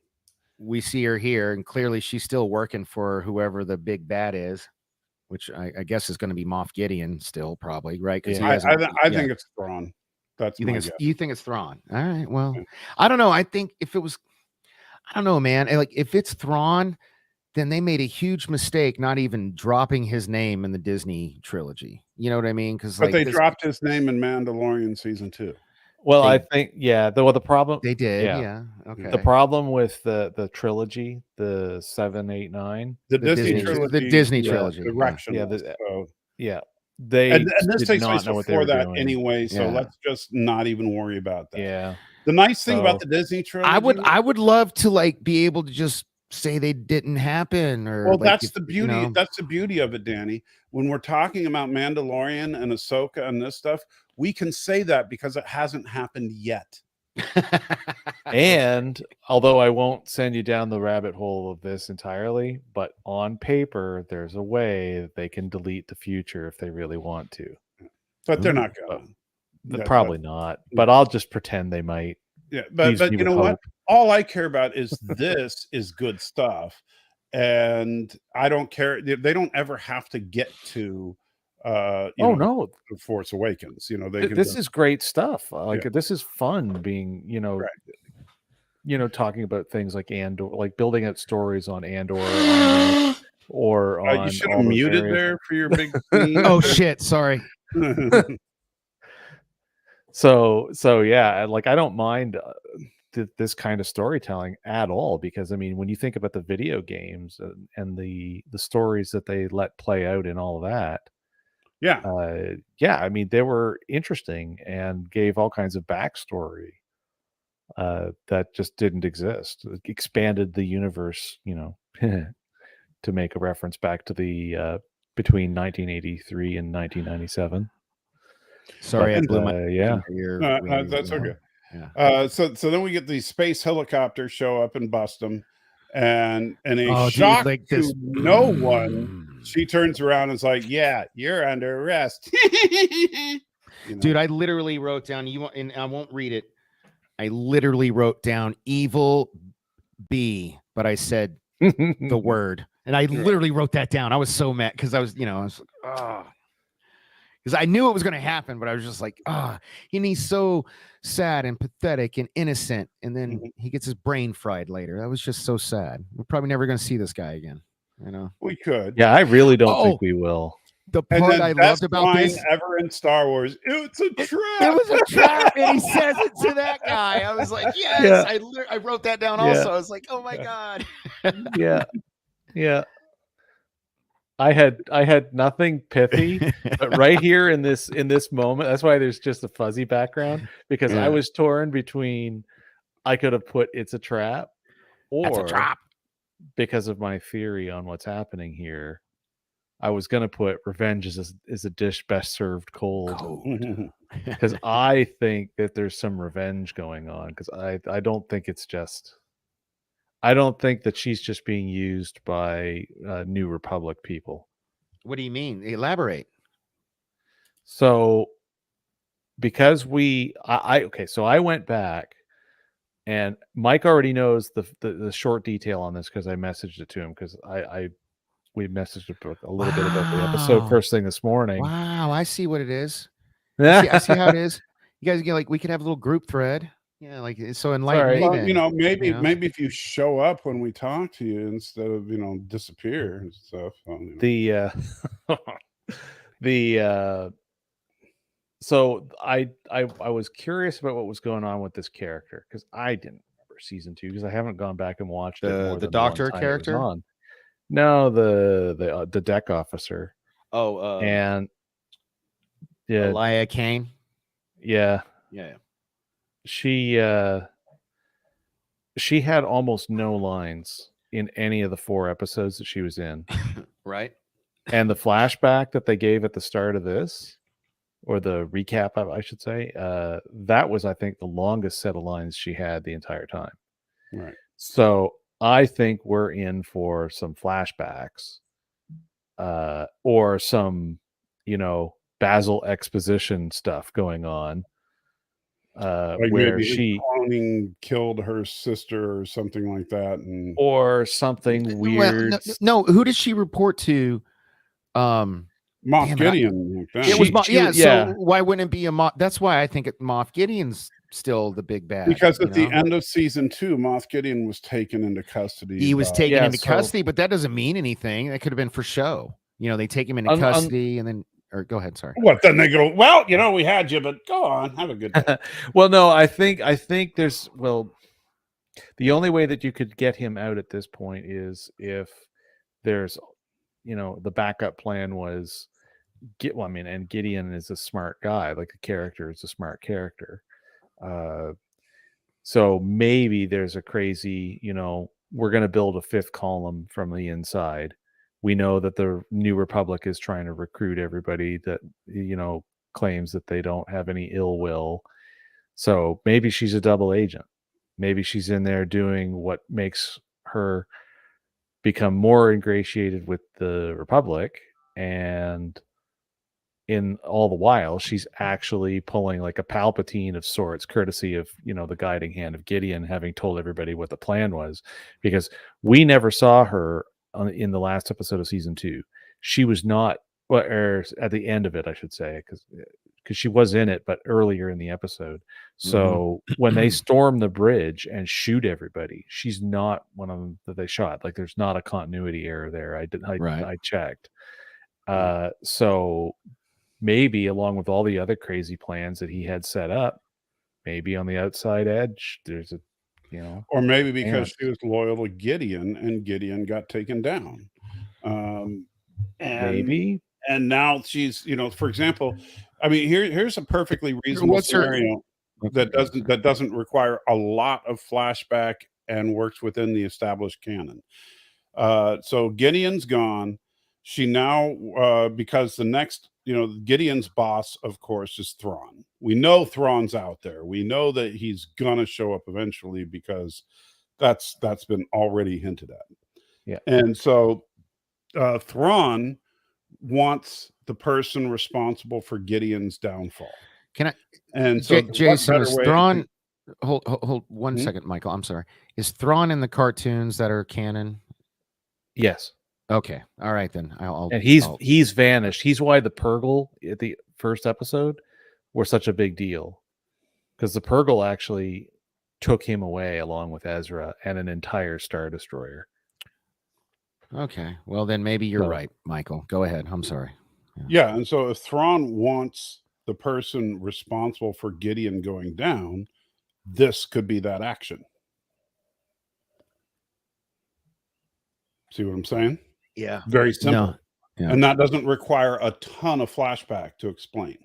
we see her here, and clearly she's still working for whoever the big bad is, which I guess is going to be Moff Gideon still, probably, right? Because I think it's Thrawn. That's you think it's Thrawn. All right. Well, I don't know. I think if it was, I don't know, man. If it's Thrawn, then they made a huge mistake not even dropping his name in the Disney trilogy. You know what I mean? But they dropped his name in Mandalorian season 2. Well, I think, the problem they did. Yeah. Okay. The problem with the trilogy, the 7, 8, 9, the Disney trilogy, the Disney trilogy, direction. They and this takes not place know what they before were that doing. anyway. So let's just not even worry about that. Yeah. The nice thing about the Disney trilogy, I would love to be able to just say they didn't happen, or that's the beauty. That's the beauty of it, Danny. When we're talking about Mandalorian and Ahsoka and this stuff, we can say that because it hasn't happened yet. And although I won't send you down the rabbit hole of this entirely, but on paper, there's a way that they can delete the future if they really want to. But they're Ooh. not going to. Probably not, but I'll just pretend they might. Yeah, but Leaves me you with know what? hope. All I care about is this is good stuff, and I don't care. They don't ever have to get to. No, Force Awakens. You know, they can. this is great stuff. Yeah. This is fun being, Right. talking about things like Andor, like building out stories on Andor, or on You should all have those muted areas. there for your big scene. Oh shit! Sorry. So yeah, like I don't mind this kind of storytelling at all, because I mean, when you think about the video games and the stories that they let play out and all of that, Yeah. I mean, they were interesting and gave all kinds of backstory that just didn't exist. It expanded the universe, to make a reference back to the between 1983 and 1997. Sorry, I But, blew my yeah. That's okay. Yeah. So then we get these space helicopters show up and bust them, and a Oh, dude, shock like to this- no one. She turns around and is like, "Yeah, you're under arrest." Dude, I literally wrote down and I won't read it. I literally wrote down evil B, but I said the word, and I literally wrote that down. I was so mad because I was like, oh, because I knew it was going to happen, but I was just like, and he's so sad and pathetic and innocent, and then he gets his brain fried later. That was just so sad. We're probably never going to see this guy again. We could. Yeah, I really don't think we will. The And part then I best loved about line this, ever in Star Wars. It's a trap. it was a trap, and he says it to that guy. I was like, yes, I wrote that down also. I was like, oh my god. Yeah. I had nothing pithy, but right here in this moment, that's why there's just a fuzzy background, because I was torn between, I could have put "it's a trap," or That's a trap. because of my theory on what's happening here, I was going to put "revenge is a dish best served cold," because I think that there's some revenge going on, because I don't think it's just. I don't think that she's just being used by New Republic people. What do you mean? Elaborate. So, because so I went back, and Mike already knows the short detail on this because I messaged it to him, because we messaged a little bit about the episode first thing this morning. Wow, I see what it is. I see how it is. You guys get we could have a little group thread. Yeah, so enlighten me. Well, then, maybe if you show up when we talk to you instead of disappear and stuff. So I was curious about what was going on with this character, because I didn't remember season 2, because I haven't gone back and watched it more the than doctor one time it was character. on. No, the deck officer. And Elia Kane. Yeah. She had almost no lines in any of the 4 episodes that she was in. Right. And the flashback that they gave at the start of this, or the recap, I should say, that was, I think, the longest set of lines she had the entire time. Right. So I think we're in for some flashbacks, or some, Basil exposition stuff going on. Like where maybe she cloning killed her sister or something like that, or something weird. No, who did she report to? Moff Gideon. It was so why wouldn't it be a Moff? That's why I think Moff Gideon's still the big bad. Because at the end of season 2, Moff Gideon was taken into custody. He was taken into custody, but that doesn't mean anything. That could have been for show. They take him into custody and then. Or go ahead, sorry. What then they go, well, we had you, but go on, have a good day. Well, no, I think there's the only way that you could get him out at this point is if there's the backup plan was and Gideon is a smart guy, like the character is a smart character. So maybe there's a crazy, we're going to build a 5th column from the inside. We know that the New Republic is trying to recruit everybody that, claims that they don't have any ill will. So maybe she's a double agent. Maybe she's in there doing what makes her become more ingratiated with the Republic, and in all the while she's actually pulling like a Palpatine of sorts, courtesy of, you know, the guiding hand of Gideon having told everybody what the plan was, because we never saw her in the last episode of season 2. She was not, well, or at the end of it I should say, because she was in it, but earlier in the episode. So when they storm the bridge and shoot everybody, she's not one of them that they shot. Like, there's not a continuity error there. I checked. So maybe, along with all the other crazy plans that he had set up, maybe on the outside edge, there's a, you know, or maybe because she was loyal to Gideon and Gideon got taken down. And maybe. And now she's, you know, for example, I mean, here's a perfectly reasonable scenario that doesn't require a lot of flashback and works within the established canon. So Gideon's gone. She now, because the next, you know, Gideon's boss, of course, is Thrawn. We know Thrawn's out there. We know that he's gonna show up eventually because that's been already hinted at. Yeah. And so Thrawn wants the person responsible for Gideon's downfall. Can I? And so, Jason, is Thrawn? Hold 1 second, Michael. I'm sorry. Is Thrawn in the cartoons that are canon? Yes. Okay. All right then. And he's vanished. He's why the Purgle at the first episode were such a big deal, because the Purgle actually took him away along with Ezra and an entire Star Destroyer. Okay. Well, then maybe you're right, Michael. Go ahead. I'm sorry. Yeah. And so if Thrawn wants the person responsible for Gideon going down, this could be that action. See what I'm saying? Yeah. Very simple. No. Yeah. And that doesn't require a ton of flashback to explain.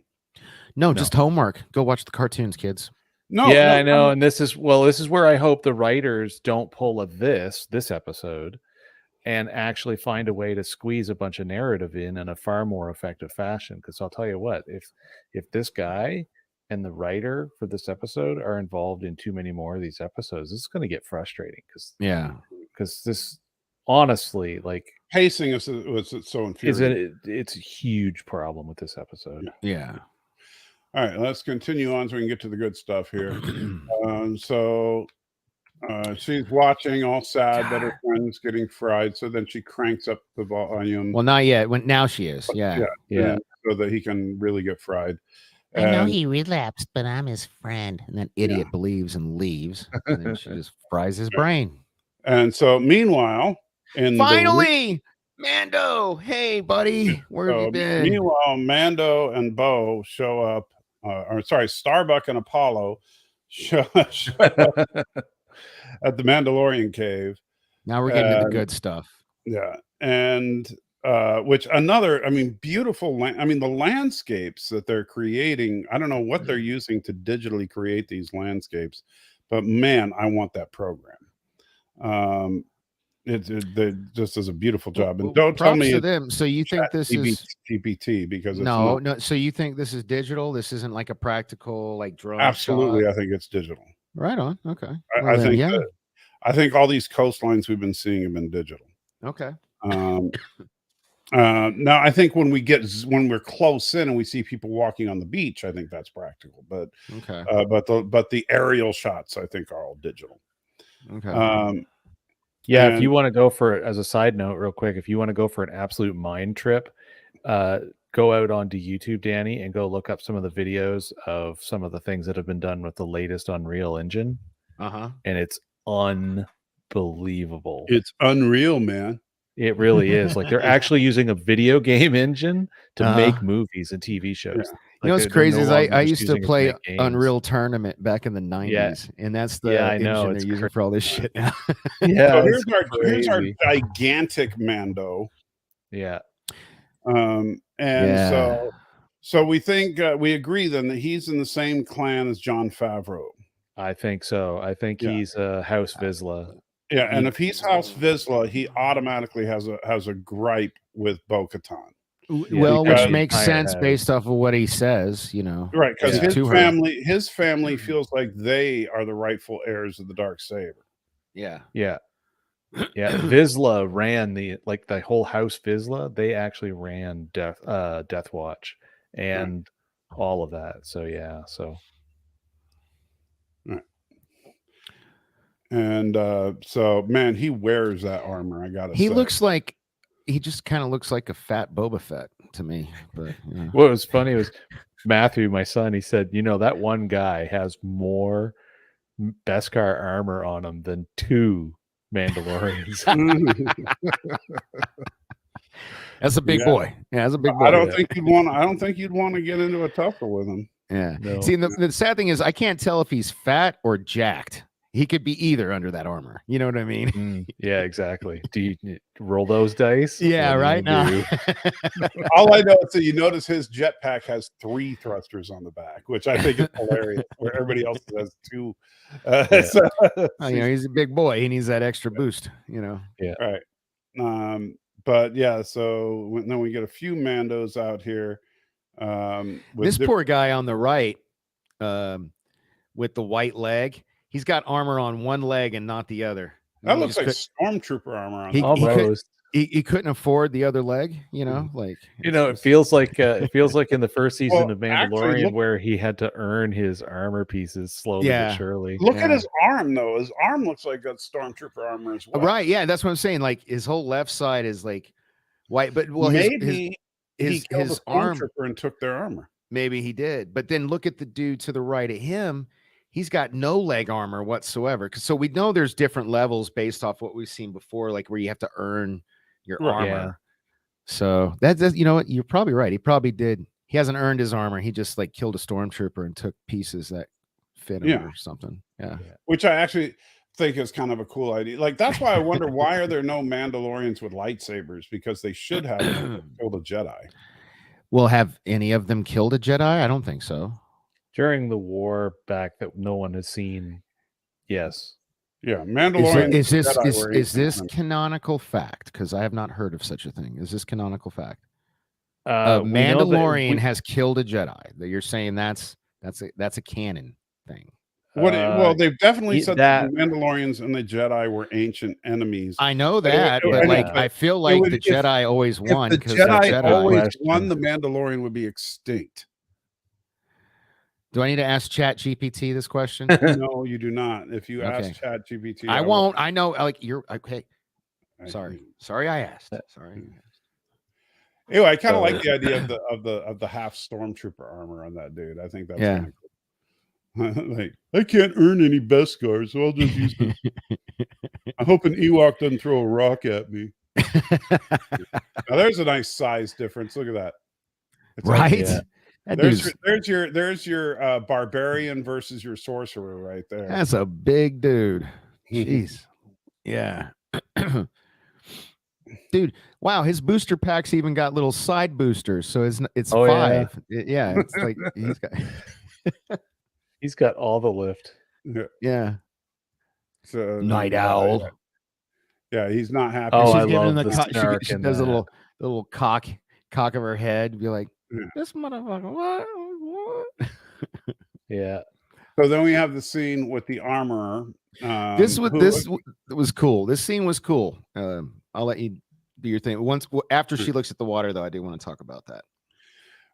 No, just homework. Go watch the cartoons, kids. No, yeah, I know. And this is where I hope the writers don't pull a this episode and actually find a way to squeeze a bunch of narrative in a far more effective fashion. Because I'll tell you what, if this guy and the writer for this episode are involved in too many more of these episodes, it's going to get frustrating. Because this, honestly, like, pacing was so infuriating. It's a huge problem with this episode. Yeah. All right, let's continue on so we can get to the good stuff here. So she's watching, all sad that her friend's getting fried. So then she cranks up the volume. Well, not yet. Now she is. Yeah. So that he can really get fried. I know he relapsed, but I'm his friend. And that idiot believes and leaves. And then she just fries his brain. And so meanwhile, finally, Mando, hey buddy, where have you been? Meanwhile, Mando and Bo show up. Starbuck and Apollo show up at the Mandalorian cave. Now we're getting to the good stuff. Yeah, and beautiful. The landscapes that they're creating. I don't know what they're using to digitally create these landscapes, but man, I want that program. It just does a beautiful job. And don't tell me to them. So you think this is GPT because it's no. So you think this is digital? This isn't like a practical like drone? Absolutely, shot? I think it's digital. Right on. Okay. I think all these coastlines we've been seeing have been digital. Okay. Now I think when we're close in and we see people walking on the beach, I think that's practical. But okay. But the aerial shots I think are all digital. Okay. If you want to go for, as a side note, real quick, if you want to go for an absolute mind trip, go out onto YouTube, Danny, and go look up some of the videos of some of the things that have been done with the latest Unreal Engine. And it's unbelievable. It's unreal, man. It really is. Like, they're actually using a video game engine to make movies and TV shows. Yeah. You know what's crazy is I used to play Unreal Tournament back in the 90s, and that's the engine they're using for all this shit now. So here's our gigantic Mando. Yeah. So we think we agree then that he's in the same clan as Jon Favreau. I think so. I think he's House Vizsla. Yeah, and if he's House Vizsla, he automatically has a gripe with Bo-Katan. Well, which because- makes Entire sense head. based off of what he says, you know. Right, because Yeah. To her. his family feels like they are the rightful heirs of the dark saber. Yeah. Yeah. Yeah. Vizsla ran the whole house Vizsla, they actually ran Death Watch and all of that. So yeah, so And so man, he wears that armor, I gotta He say. looks like he just kind of looks like a fat Boba Fett to me. But you know. what was funny was Matthew, my son, he said, that one guy has more Beskar armor on him than 2 Mandalorians. That's a big Yeah. boy. Yeah, that's a big boy. I don't think you'd want to get into a tussle with him. Yeah. No. See, the sad thing is I can't tell if he's fat or jacked. He could be either under that armor. You know what I mean? Yeah, exactly. Do you roll those dice? Yeah, What do you right now. do? All I know is that you notice his jetpack has 3 thrusters on the back, which I think is hilarious, where everybody else has 2. Yeah. So, Oh, you know, he's a big boy. He needs that extra boost, you know. right. But yeah, so then we get a few Mandos out here. With This poor guy on the right, with the white leg, he's got armor on one leg and not the other. that He looks just like stormtrooper armor on He- that. Almost. he couldn't afford the other leg, you know, like It feels like in the first season Well, of actually, Mandalorian look- where he had to earn his armor pieces slowly Yeah. but surely. Look at Yeah. his arm, though. His arm looks like that stormtrooper armor as well. right. Yeah, that's what I'm saying. Like his whole left side is like white, but well, Maybe he his killed his a arm. stormtrooper and took their armor. Maybe he did, but then look at the dude to the right of him. He's got no leg armor whatsoever. So we know there's different levels based off what we've seen before, like where you have to earn your Right. armor. Yeah. So that's you know what, you're probably right. He probably did. He hasn't earned his armor. He just like killed a stormtrooper and took pieces that fit him Yeah. or something. Yeah. Which I actually think is kind of a cool idea. Like, that's why I wonder why are there no Mandalorians with lightsabers? Because they should have killed a Jedi. Well, have any of them killed a Jedi? I don't think so. During the war back that no one has seen. Yes. Yeah, Mandalorians. Is this Jedi is were this ancient. canonical fact? Because I have not heard of such a thing. Is this canonical fact? We know that Mandalorian has killed a Jedi. That you're saying that's a canon thing. Well, they've definitely said that that- the Mandalorians and the Jedi were ancient enemies. I know But it would- that, it would- but I know, like but I feel like would- the Jedi always won If the because they're Jedi Jedi. always Question. won, the Mandalorian would be extinct. Do I need to ask Chat GPT this question? No, you do not. If you Okay. ask ChatGPT, I won't. I know. Like you're okay. I- Sorry. Sorry, I asked. Sorry. Anyway, I kind of So- like the idea of the half stormtrooper armor on that dude. I think that's Yeah. kinda cool. Like, I can't earn any Beskar, so I'll just use this. I hope an Ewok doesn't throw a rock at me. Now, there's a nice size difference. Look at that. It's like- Right? Yeah. That there's dude's, there's your barbarian versus your sorcerer right there. that's a big dude. Jeez. Yeah. Dude, wow, his booster packs even got little side boosters. So it's Oh, yeah. 5. Yeah, it's like he's got He's got all the lift. yeah. So, Night owl. Yeah, he's not happy. Oh, She's I giving him love the the cock, snark she in does a that. little cock of her head, be like, Yeah. this motherfucker, what? Yeah. So then we have the scene with the armorer. This who- was cool. This scene was cool. I'll let you do your thing. After she looks at the water, though, I do want to talk about that.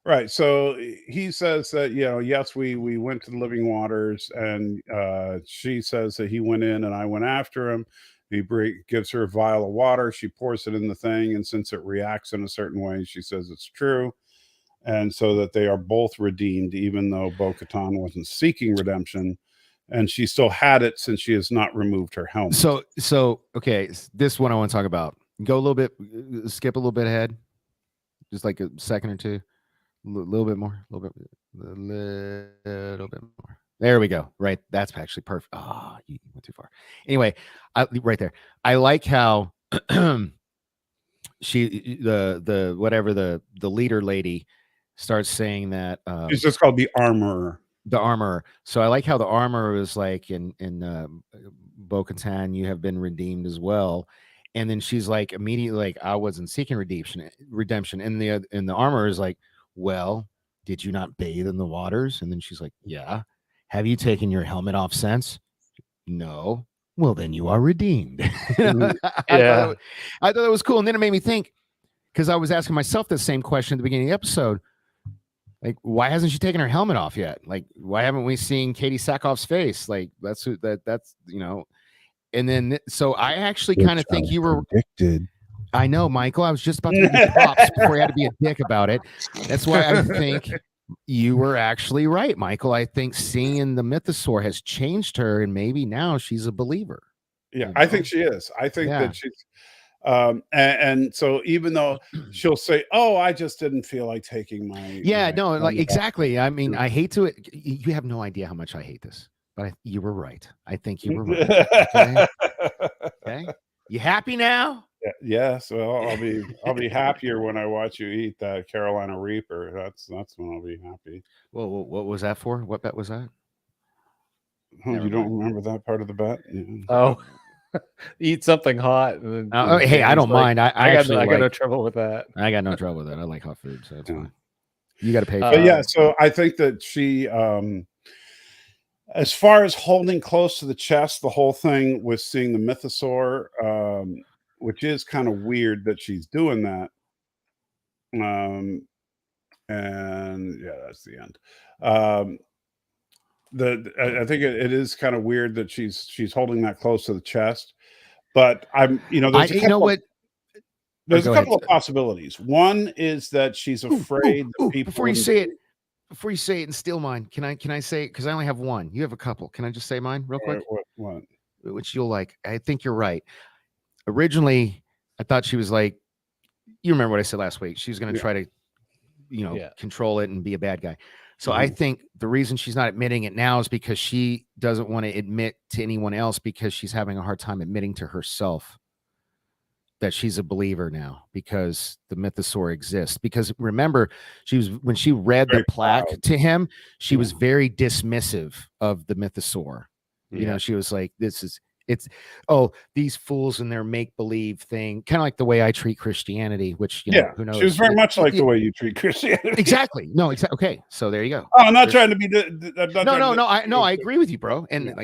Right. So he says that, yes, we went to the living waters, and she says that he went in and I went after him. He gives her a vial of water. She pours it in the thing. And since it reacts in a certain way, she says it's true. And so that they are both redeemed, even though Bo-Katan wasn't seeking redemption. And she still had it since she has not removed her helmet. So okay, this one I want to talk about. Go a little bit, skip a little bit ahead, just like a second or two, a little bit more, a little bit more. There we go. Right, that's actually perfect. Ah, you went too far. Anyway, right there. I like how she the whatever the leader lady starts saying that It's just called the armorer. the armor. So I like how the armor was like in Bo-Katan, you have been redeemed as well. And then she's like immediately like, I wasn't seeking redemption. And the armor is like, well, did you not bathe in the waters? And then she's like, yeah. Have you taken your helmet off since? No. Well, then you are redeemed. Yeah. I thought that was cool. And then it made me think, because I was asking myself the same question at the beginning of the episode. Like, why hasn't she taken her helmet off yet? Like, why haven't we seen Katie Sackhoff's face? Like, that's you know. And then, so I actually kind of think you were predicted. I know, Michael. I was just about to give you props before you had to be a dick about it. That's why I think you were actually right, Michael. I think seeing the mythosaur has changed her, and maybe now she's a believer. Yeah, You I know? think she is. I think Yeah. that she's and so even though she'll say, "Oh, I just didn't feel like taking my like exactly. I mean, I hate to you have no idea how much I hate this, but you were right. I think you were right. Okay. Okay. You happy now? Yes. Well, I'll be happier when I watch you eat that Carolina Reaper. That's when I'll be happy. Well, what was that for? What bet was that? Oh, Never you don't mind. remember that part of the bet? Yeah. Oh, eat something hot. And then, Hey, I don't mind. I got no trouble with that. I got no trouble with it. I like hot food, so it's Yeah. fine. You got to pay for But it. yeah, so I think that she, as far as holding close to the chest, the whole thing with seeing the mythosaur, which is kind of weird that she's doing that. And yeah, that's the end. I think it is kind of weird that she's holding that close to the chest, but there's a couple. There's a couple of possibilities. One is that she's afraid that people. Before you say it and steal mine, can I say it? Because I only have one. You have a couple. Can I just say mine real quick? What? Which you'll like. I think you're right. Originally, I thought she was like, you remember what I said last week. She was going to try to, control it and be a bad guy. So I think the reason she's not admitting it now is because she doesn't want to admit to anyone else, because she's having a hard time admitting to herself that she's a believer now, because the mythosaur exists. Because remember, when she read the plaque to him, she was very dismissive of the mythosaur. You know, she was like, these fools and their make-believe thing, kind of like the way I treat Christianity, which, who knows? She was very much like the way you treat Christianity. Exactly. No, exactly. Okay. So there you go. Oh, I'm not trying to be. I agree with you, bro. And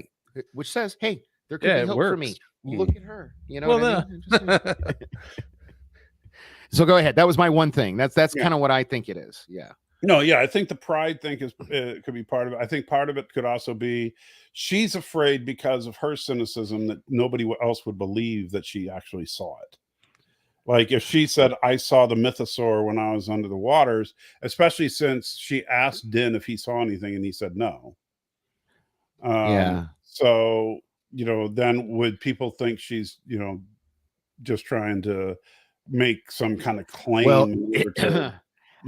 which says, hey, there could be hope for me. Look at her. You know what I mean? So go ahead. That was my one thing. That's kind of what I think it is. Yeah. No, yeah, I think the pride thing could be part of it. I think part of it could also be she's afraid because of her cynicism that nobody else would believe that she actually saw it. Like if she said, I saw the mythosaur when I was under the waters, especially since she asked Din if he saw anything and he said no. So, then would people think she's, just trying to make some kind of claim? Well,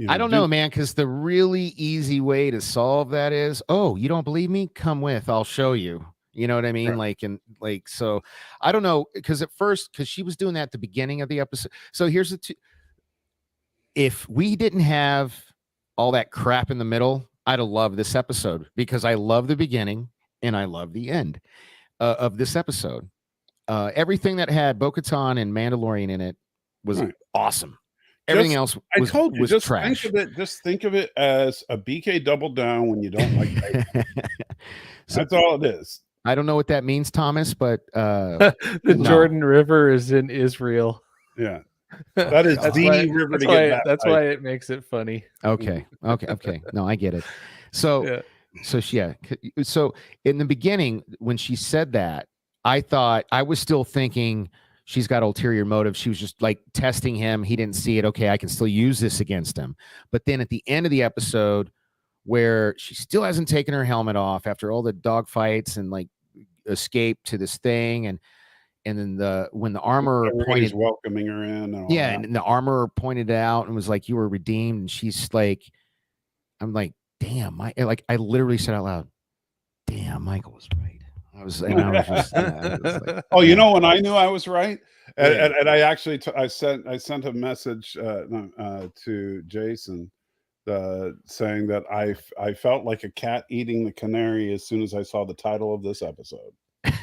I don't know, man, because the really easy way to solve that is, you don't believe me? Come with, I'll show you. You know what I mean? Right. So I don't know, because at first, because she was doing that at the beginning of the episode. So here's if we didn't have all that crap in the middle, I'd have loved this episode, because I love the beginning and I love the end of this episode. Everything that had Bo-Katan and Mandalorian in it was awesome. Everything else was, I told you, just trash. Think of it as a BK double down when you don't like that's all it is. I don't know what that means, Thomas, but the Jordan River is in Israel. Yeah. That is the river to get baptized. That's why it makes it funny. Okay. No, I get it. So so in the beginning, when she said that, I was still thinking she's got ulterior motive. She was just like testing him. He didn't see it. Okay, I can still use this against him. But then at the end of the episode, where she still hasn't taken her helmet off after all the dogfights and like escape to this thing, and then when the armor pointed, welcoming her in, and the armor pointed it out and was like, "You were redeemed," and she's like, "I'm like, damn!" I literally said out loud, "Damn, Michael was right." I was just, when I knew I was right, and I actually I sent a message to Jason saying that I felt like a cat eating the canary as soon as I saw the title of this episode.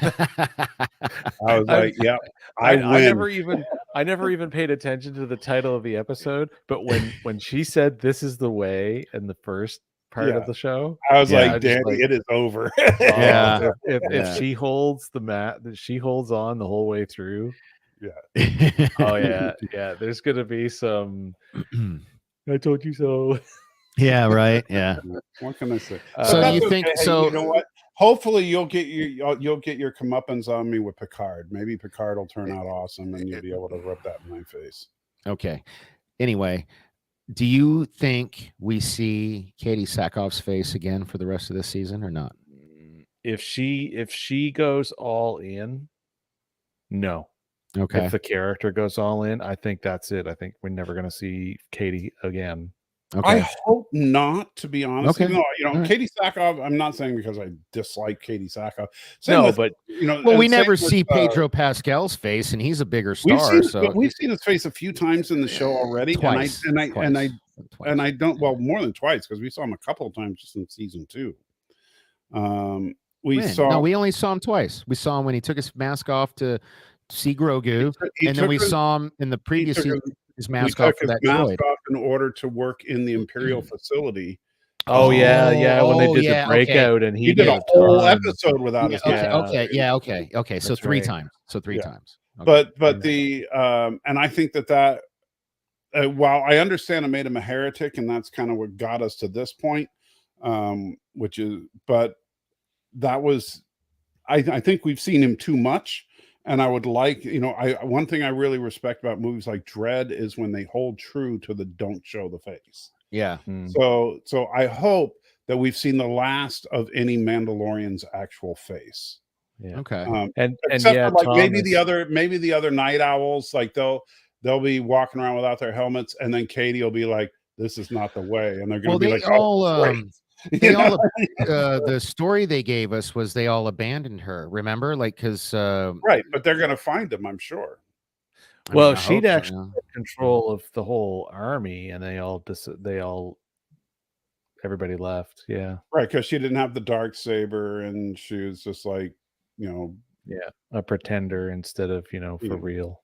I was like, yeah, I win. I never even paid attention to the title of the episode, but when she said this is the way in the first part of the show, I was Yeah, like, Danny, it is over. Yeah. if Yeah. she holds the mat, that she holds on the whole way through. Oh yeah, there's gonna be some I told you so. Yeah, right. Yeah. What can I say? So That's you think okay. Hey, so? you know what? Hopefully you'll get your comeuppance on me with Picard. Maybe Picard will turn out awesome, and you'll be able to rub that in my face. Okay. Anyway, do you think we see Katie Sackhoff's face again for the rest of this season or not? If she goes all in, no. Okay. If the character goes all in, I think that's it. I think we're never going to see Katie again. Okay. I hope not, to be honest. Okay. Even though, you know, All right. Katie Sackhoff, I'm not saying because I dislike Katie Sackhoff. But you know, Well, we and same never with, see Pedro Pascal's face, and he's a bigger We've star. seen, we've seen his face a few times in the show already, Twice. and I Twice. don't, well, more than twice, because we saw him a couple of times just in season 2. We only saw him twice. We saw him when he took his mask off to see Grogu, and then we saw him in the previous season. His mask off for that droid. off in order to work in the Imperial facility. Oh yeah, when they did the breakout, and he did a whole episode without his mask. Okay. So three times. times. Okay. But the and I think that while I understand it made him a heretic, and that's kind of what got us to this point, but that was, I think we've seen him too much. And I would like, you know, one thing I really respect about movies like Dredd is when they hold true to the don't show the face. Yeah. So I hope that we've seen the last of any Mandalorian's actual face. Yeah. Okay. And for like maybe the other night owls, like they'll be walking around without their helmets, and then Katie will be like, "This is not the way," and they're going to be like, the story they gave us was they all abandoned her. Remember, like, because right, but they're going to find them, I'm sure. Well, she'd actually had control of the whole army, and everybody left. Yeah, right, because she didn't have the dark saber, and she was just like, you know, a pretender instead of, you know, for real.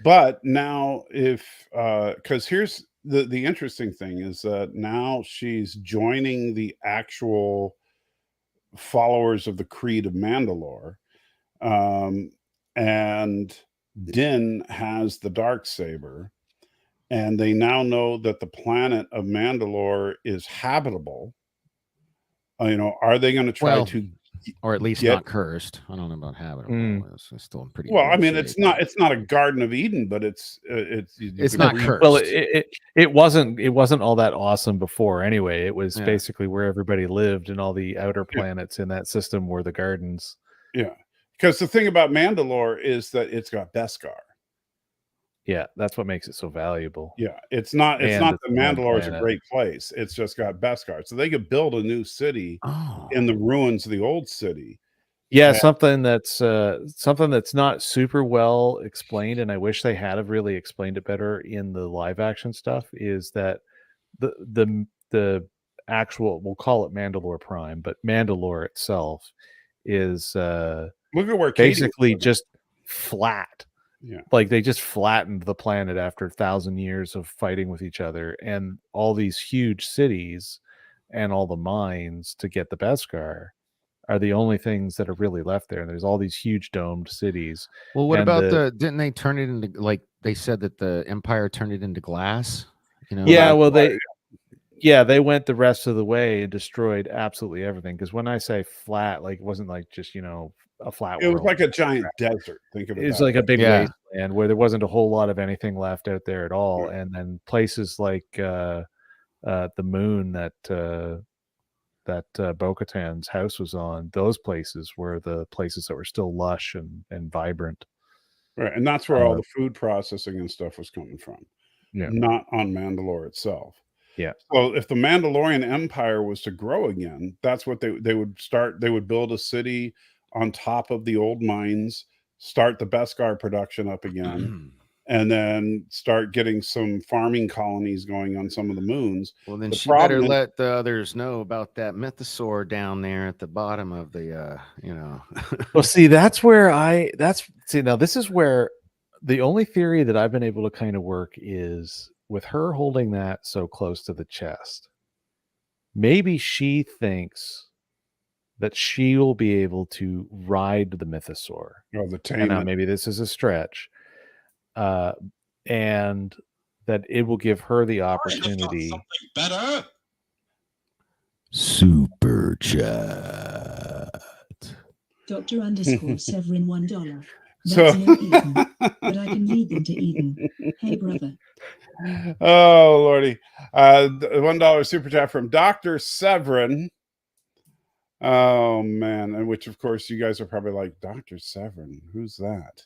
But now, because here's the interesting thing is that now she's joining the actual followers of the Creed of Mandalore, and Din has the dark saber, and they now know that the planet of Mandalore is habitable. You know, are they going to try to, or at least not cursed? I don't know about habitable. It's still pretty well. I mean, it's not a Garden of Eden, but it's not cursed. Well, it wasn't all that awesome before. Anyway, it was basically where everybody lived, and all the outer planets in that system were the gardens. Yeah, because the thing about Mandalore is that it's got Beskar. Yeah, that's what makes it so valuable. Yeah, it's not that Mandalore is a great place. It's just got Beskar, so they could build a new city in the ruins of the old city. Yeah, something that's not super well explained, and I wish they had really explained it better in the live action stuff, is that the actual, we'll call it Mandalore Prime, but Mandalore itself is look at where basically just flat. Yeah, like they just flattened the planet after 1,000 years of fighting with each other, and all these huge cities and all the mines to get the Beskar are the only things that are really left there. And there's all these huge domed cities. Well, what about didn't they turn it into, like they said that the Empire turned it into glass? You know? Yeah, well they went the rest of the way and destroyed absolutely everything. Because when I say flat, like it wasn't like just, you know, a flat world. It was like a giant desert. Think of it. It's like a big wasteland where there wasn't a whole lot of anything left out there at all. Yeah. And then places like the moon that Bo-Katan's house was on, those places were the places that were still lush and vibrant. Right, and that's where all the food processing and stuff was coming from. Yeah, not on Mandalore itself. Yeah. So if the Mandalorian Empire was to grow again, that's what they would start. They would build a city on top of the old mines, start the Beskar production up again, and then start getting some farming colonies going on some of the moons. Well, then The she better problem is- let the others know about that mythosaur down there at the bottom of the, Well, see, that's where now this is where the only theory that I've been able to kind of work is with her holding that so close to the chest. Maybe she thinks that she will be able to ride the mythosaur. Oh, the And now tame. maybe this is a stretch. And that it will give her the opportunity. Better. super chat. Dr. _ Severin $1. So- That's no Eden, but I can lead them to Eden. Hey, brother. Oh lordy. $1 super chat from Dr. Severin. Oh man, and which of course you guys are probably like, Dr. Severin, who's that?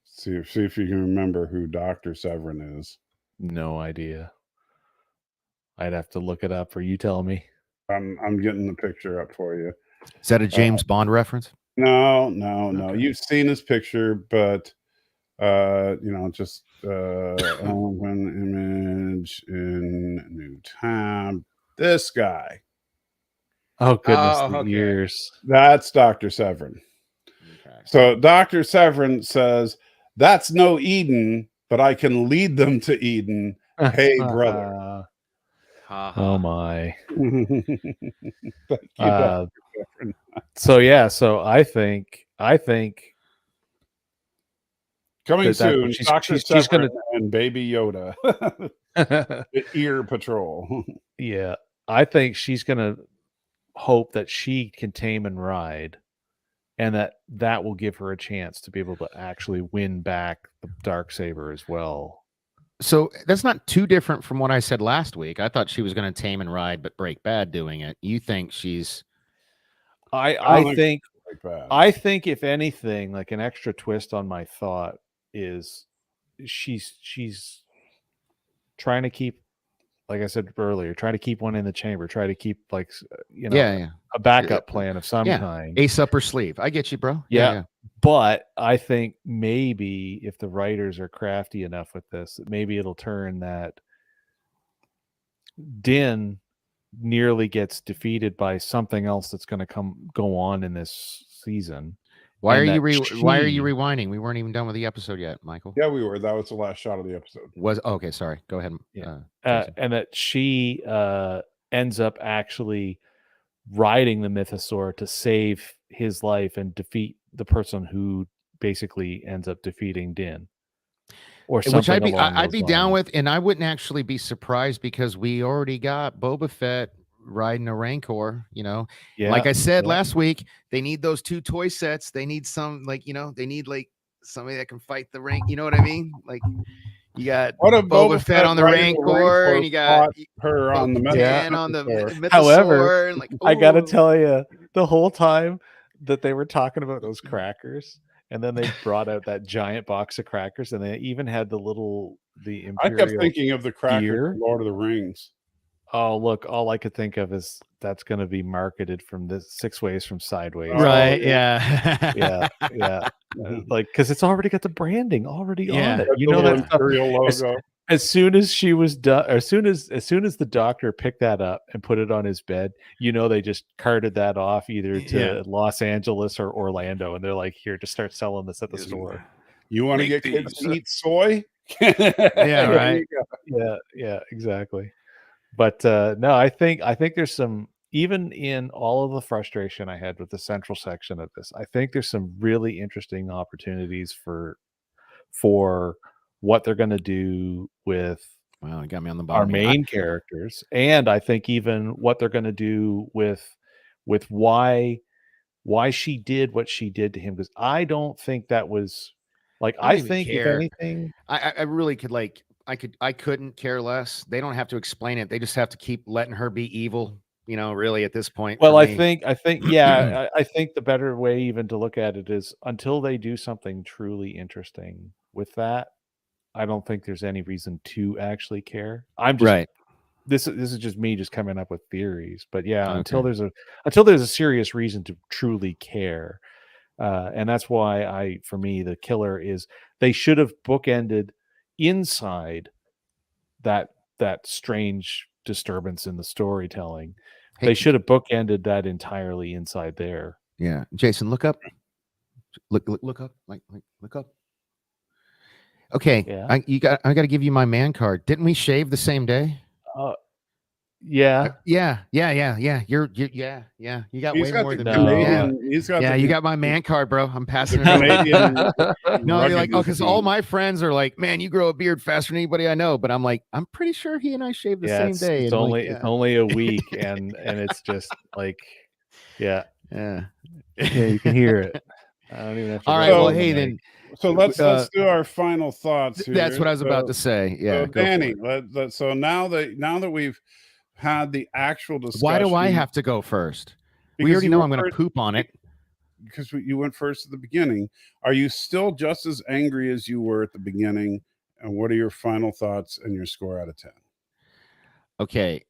See if you can remember who Dr. Severin is. No idea. I'd have to look it up, or you tell me. I'm getting the picture up for you. Is that a James Bond reference? No. Okay. You've seen his picture, but just open image in new tab. This guy. Oh goodness, Oh, the okay. ears. That's Dr. Severin. Okay. So Dr. Severin says, that's no Eden, but I can lead them to Eden. Hey, brother. Oh my. Thank you, Dr. Severin. So yeah, so I think Coming that soon, she's- Dr. she's Severin gonna- and Baby Yoda. The ear patrol. yeah, I think she's gonna hope that she can tame and ride, and that will give her a chance to be able to actually win back the Darksaber as well. So that's not too different from what I said last week. I thought she was going to tame and ride, but break bad doing it. You think she's? I I don't think like that. I think if anything, like an extra twist on my thought is she's trying to keep, like I said earlier, trying to keep one in the chamber, try to keep Yeah. a backup plan of some Yeah. kind. Ace up her sleeve. I get you, bro. Yeah. But I think maybe if the writers are crafty enough with this, maybe it'll turn that Din nearly gets defeated by something else that's going to go on in this season. Why are And you that why are you she- rewinding? We weren't even done with the episode yet, Michael. Yeah, we were. That was the last shot of the episode. Okay, sorry. Go ahead. Yeah. Jason. And that she ends up actually riding the mythosaur to save his life and defeat the person who basically ends up defeating Din, or something. Which I'd be along I'd those be down lines. with, and I wouldn't actually be surprised because we already got Boba Fett riding a Rancor. Yeah, Like I said yeah. last week, they need those 2 toy sets. They need some they need like somebody that can fight the rank. You know what I mean? Like you got What if Boba Fett on the riding Rancor, and you got fought her on the Bo-Katan on the Mythosaur? Mythosaur, However, and like I gotta ooh. tell you, the whole time that they were talking about those crackers, and then they brought out that giant box of crackers, and they even had the I Imperial. kept thinking of the cracker gear. from Lord of the Rings. Oh, look! All I could think of is that's going to be marketed from this 6 ways from sideways. Oh, Right? yeah. Yeah. Yeah. Like because it's already got the branding already on Yeah. it. That You know little that stuff. Imperial logo. As soon as she was done, as soon as the doctor picked that up and put it on his bed, they just carted that off either to Yeah. Los Angeles or Orlando, and they're like, "Here, just start selling this at the store." You want to Make get kids these. to eat soy? Yeah, right. Yeah, exactly. But no, I think there's some, even in all of the frustration I had with the central section of this, I think there's some really interesting opportunities for what they're going to do with Wow, you got me on the our bottom. main characters, and I think even what they're going to do with why she did what she did to him, because I don't think that was like, I I don't even think if care. anything, I really could I couldn't care less. They don't have to explain it. They just have to keep letting her be evil. Really at this point. well, for I me. think yeah, I think the better way even to look at it is until they do something truly interesting with that, I don't think there's any reason to actually care. I'm just right. This is just me just coming up with theories, but yeah, Okay. until there's a serious reason to truly care, And that's why for me, the killer is they should have bookended inside that strange disturbance in the storytelling. Hey, They should have bookended that entirely inside there. Yeah, Jason, look up. Look up. Look up. Okay, Yeah. I got to give you my man card. Didn't we shave the same day? Yeah. Yeah. You're yeah. You got He's way got more the than Canadian. me. He's got Yeah, the you got my man card, bro. I'm passing it over. Canadian. No, you're like, oh, because ruggedness all to my friends are like, man, you grow a beard faster than anybody I know. But I'm like, I'm pretty sure he and I shaved the same day. It's and only like, it's only a week, and it's just like, yeah, you can hear it. I don't even have to. All right. So- Well, hey, then So let's do our final thoughts here. that's what I was about to say. Yeah. So go for Danny, it. so now that we've had the actual discussion, Why do I have to go first? We because already you know were I'm going to first- poop on it. because you went first at the beginning. Are you still just as angry as you were at the beginning? And what are your final thoughts and your score out of 10? Okay.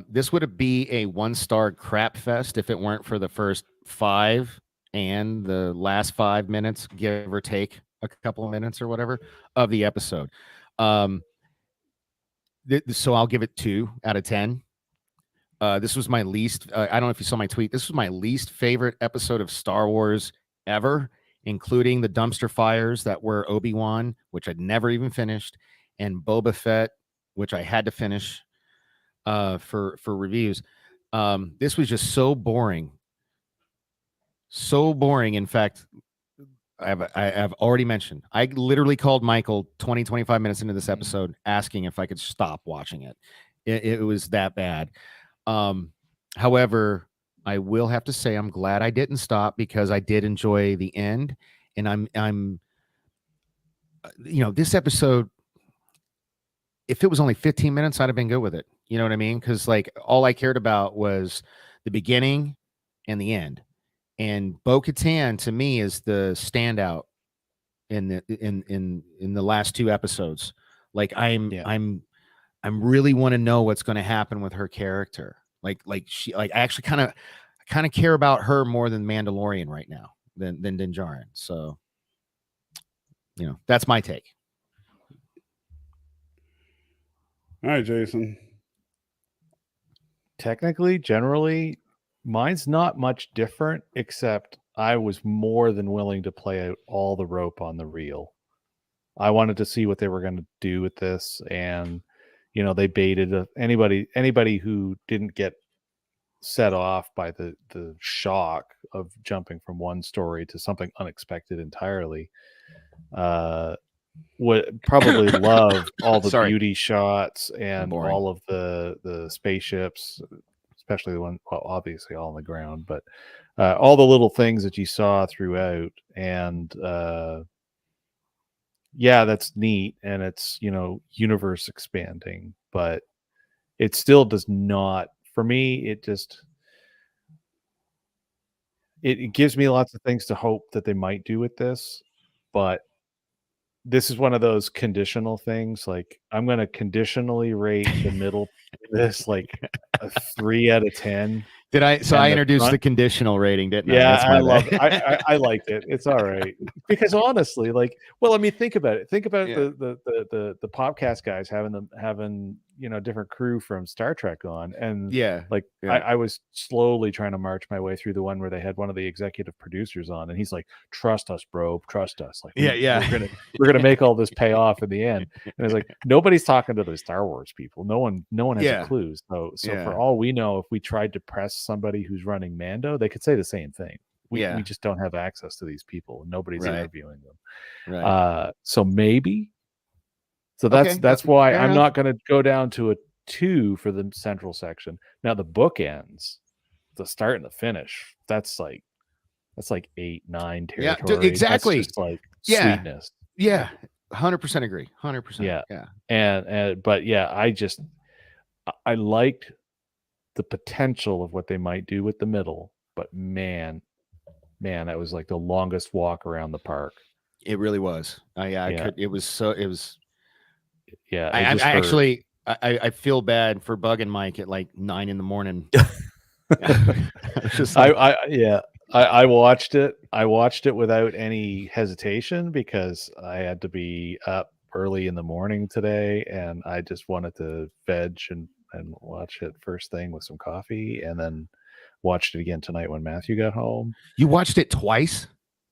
This would be a 1-star crap fest if it weren't for the first 5 and the last 5 minutes, give or take a couple of minutes or whatever of the episode. So I'll give it 2 out of 10. This was my least, I don't know if you saw my tweet. This was my least favorite episode of Star Wars ever, including the dumpster fires that were Obi-Wan, which I'd never even finished, and Boba Fett, which I had to finish for reviews. This was just so boring. So boring. In fact, I have already mentioned, I literally called Michael 25 minutes into this episode asking if I could stop watching it. It was that bad. However, I will have to say I'm glad I didn't stop because I did enjoy the end, and I'm this episode, if it was only 15 minutes, I'd have been good with it. You know what I mean? Because like all I cared about was the beginning and the end. And Bo-Katan to me is the standout in the last 2 episodes. Like I'm really want to know what's going to happen with her character. Like she, like I actually kind of care about her more than Mandalorian right now than Din Djarin. So, that's my take. All right, Jason. Technically, generally, mine's not much different, except I was more than willing to play out all the rope on the reel. I wanted to see what they were going to do with this, and they baited anybody who didn't get set off by the shock of jumping from one story to something unexpected entirely. Would probably love all the beauty shots and all of the spaceships, especially the one, well, obviously all on the ground, but all the little things that you saw throughout. And yeah, that's neat, and it's universe expanding, but it still does not, for me, it gives me lots of things to hope that they might do with this, but this is one of those conditional things. Like, I'm going to conditionally rate the middle this like a 3 out of 10. Did I? So I introduced the conditional rating, didn't I? Yeah, I love it. I liked it. It's all right because honestly, like, well, I mean, think about it. Think about the podcast guys having different crew from Star Trek on, and I was slowly trying to march my way through the one where they had one of the executive producers on, and he's like, "Trust us, bro. Trust us. Like, we're gonna make all this pay off in the end." And it's like nobody's talking to the Star Wars people. No one has a clue. So for all we know, if we tried to press somebody who's running Mando, they could say the same thing. We just don't have access to these people. Nobody's interviewing them. Right. So maybe. So that's why I'm not going to go down to a 2 for the central section. Now the bookends, the start and the finish, that's like 8, 9 territory. Yeah, exactly. That's just like sweetness. Yeah, 100% agree. 100%. Yeah. And but yeah, I liked the potential of what they might do with the middle, but man, that was like the longest walk around the park. It really was. It was. Yeah, I feel bad for bugging Mike at like 9 a.m. I I watched it. I watched it without any hesitation because I had to be up early in the morning today, and I just wanted to veg and watch it first thing with some coffee, and then watched it again tonight when Matthew got home. You watched it twice?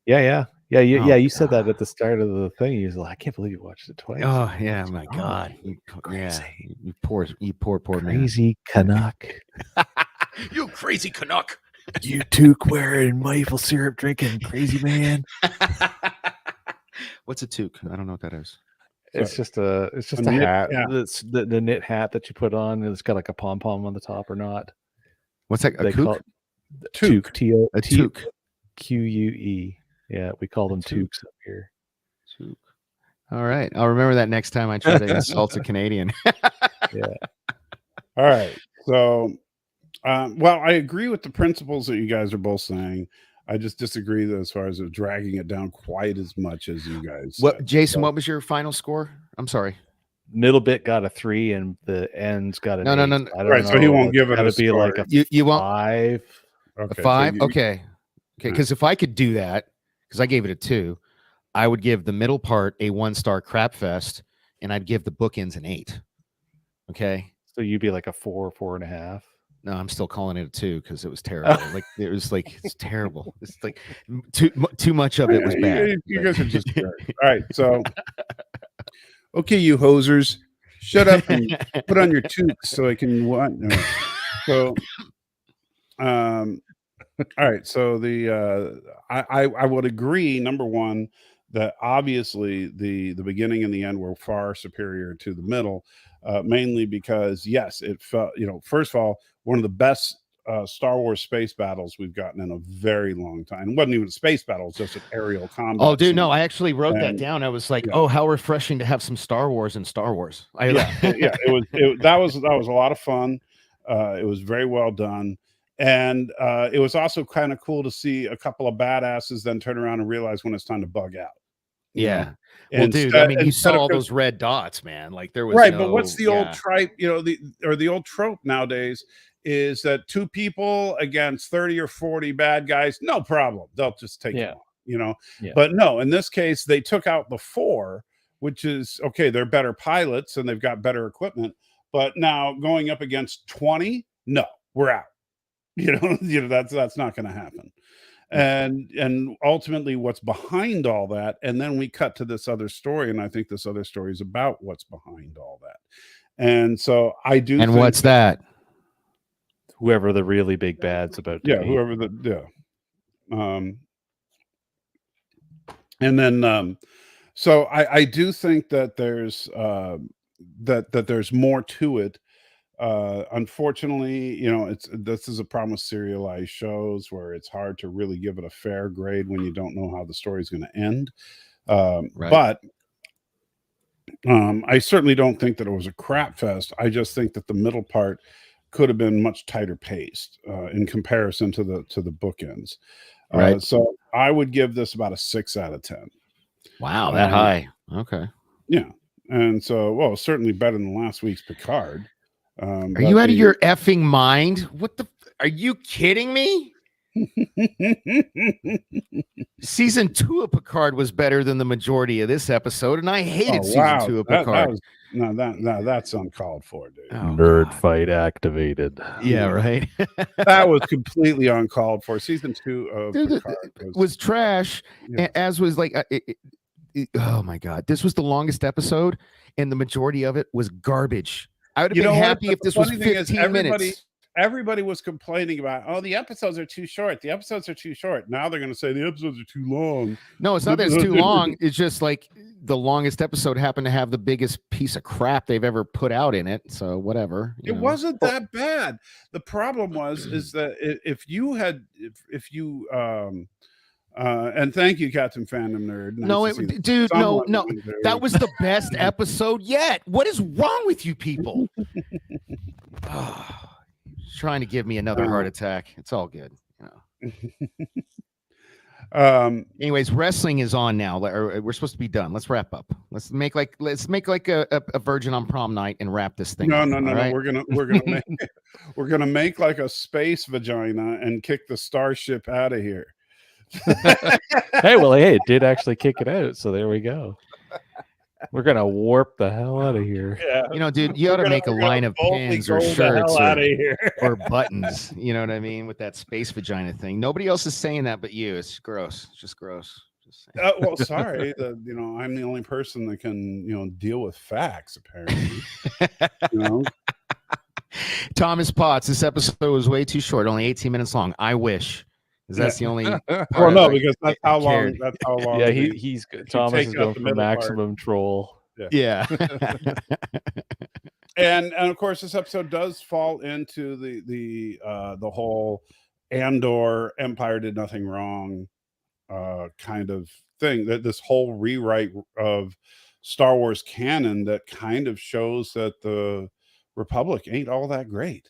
Yeah. Oh, You said that God. at the start of the thing. You was like, I can't believe you watched it twice. Oh yeah, my Oh, God. crazy. You poor man. Crazy Canuck. You crazy Canuck. You toque wearing maple syrup drinking crazy man. What's a toque? I don't know what that is. It's just a knit hat. hat. That's the knit hat that you put on, and it's got like a pom pom on the top or not. What's that? A They call kook? it toque. A toque. Q-U-E. Yeah, we call them toque. toques up here. Toque. All right. I'll remember that next time I try to insult a Canadian. Yeah. All right. So, well, I agree with the principles that you guys are both saying. I just disagree that as far as dragging it down quite as much as you guys. What, said. Jason? So, What was your final score? I'm sorry. Middle bit got a 3, and the ends got a No. I don't Right, know. so he won't give it Gotta a be score. like a You want 5. a so 5? you- Okay. Because if I could do that, because I gave it a 2, I would give the middle part a 1-star crap fest, and I'd give the bookends an 8. Okay. So you'd be like a 4, 4.5. No, I'm still calling it a 2 because it was terrible. It's terrible. It's like too much of it was bad. You guys are just jerks. All right. So, okay, you hosers, shut up and put on your toques so I can what? No. So, all right. So I would agree. Number one, that obviously the beginning and the end were far superior to the middle, mainly because yes, it felt, first of all, one of the best Star Wars space battles we've gotten in a very long time. It wasn't even a space battle; it was just an aerial combat. Oh, dude, scene. no, I actually wrote that And- down. I was like, yeah. oh, how refreshing to have some Star Wars in Star Wars. Yeah, that was a lot of fun. It was very well done. And it was also kind of cool to see a couple of badasses then turn around and realize when it's time to bug out. you know? Yeah. Well, dude, I mean, you saw all those red dots, man. Like there was right, no, but what's the old yeah. tripe? The old trope nowadays is that 2 people against 30 or 40 bad guys, no problem. They'll just take them on, Yeah. But no, in this case, they took out the 4, which is okay. They're better pilots and they've got better equipment. But now going up against 20, no, we're out. That's not going to happen. And ultimately what's behind all that, and then we cut to this other story, and I think this other story is about what's behind all that. And so I do And think what's that? Whoever the really big bad's about to be. whoever and then so I do think that there's that there's more to it. Unfortunately, this is a problem with serialized shows where it's hard to really give it a fair grade when you don't know how the story is going to end. Right. But I certainly don't think that it was a crap fest. I just think that the middle part could have been much tighter paced in comparison to the bookends. Right. So I would give this about a 6 out of 10. Wow, that high. Okay. Yeah. And so, well, certainly better than last week's Picard. Are you out of your effing mind? What the? Are you kidding me? Season 2 of Picard was better than the majority of this episode, and I hated season 2 of Picard. That's uncalled for, dude. Oh, Nerd God. fight activated. Yeah, right. That was completely uncalled for. Season 2 of Dude, Picard was trash, Yeah. as was like, oh my God, this was the longest episode, and the majority of it was garbage. I would have been happy if this was 15 minutes. Everybody was complaining about, oh, the episodes are too short. The episodes are too short. Now they're going to say the episodes are too long. No, it's not that it's too long. It's just like the longest episode happened to have the biggest piece of crap they've ever put out in it. So whatever. It wasn't that bad. The problem is that if you and thank you, Captain Fandom Nerd. Nice to see Dude, no, someone in there. that was the best episode yet. What is wrong with you people? Trying to give me another heart attack. It's all good. Anyways, wrestling is on now. We're supposed to be done. Let's wrap up. Let's make like a virgin on prom night and wrap this thing. No, up, no, no, all no. right? We're gonna make we're gonna make like a space vagina and kick the starship out of here. Hey, it did actually kick it out. So there we go. We're gonna warp the hell out of here. Yeah, You know, dude, you ought to make a line of pins or shirts out of here. or buttons. You know what I mean? With that space vagina thing. Nobody else is saying that but you. It's gross. It's just gross. Just saying. Well, sorry, I'm the only person that can deal with facts. Apparently, you know. Thomas Potts, this episode was way too short, only 18 minutes long. I wish. Because that's the only part Well, no, I because that's how long. cared. That's how long. Yeah, the- he's you Thomas take is out going the for middle part. maximum troll. Yeah. and of course, this episode does fall into the whole Andor Empire did nothing wrong kind of thing. That this whole rewrite of Star Wars canon that kind of shows that the Republic ain't all that great.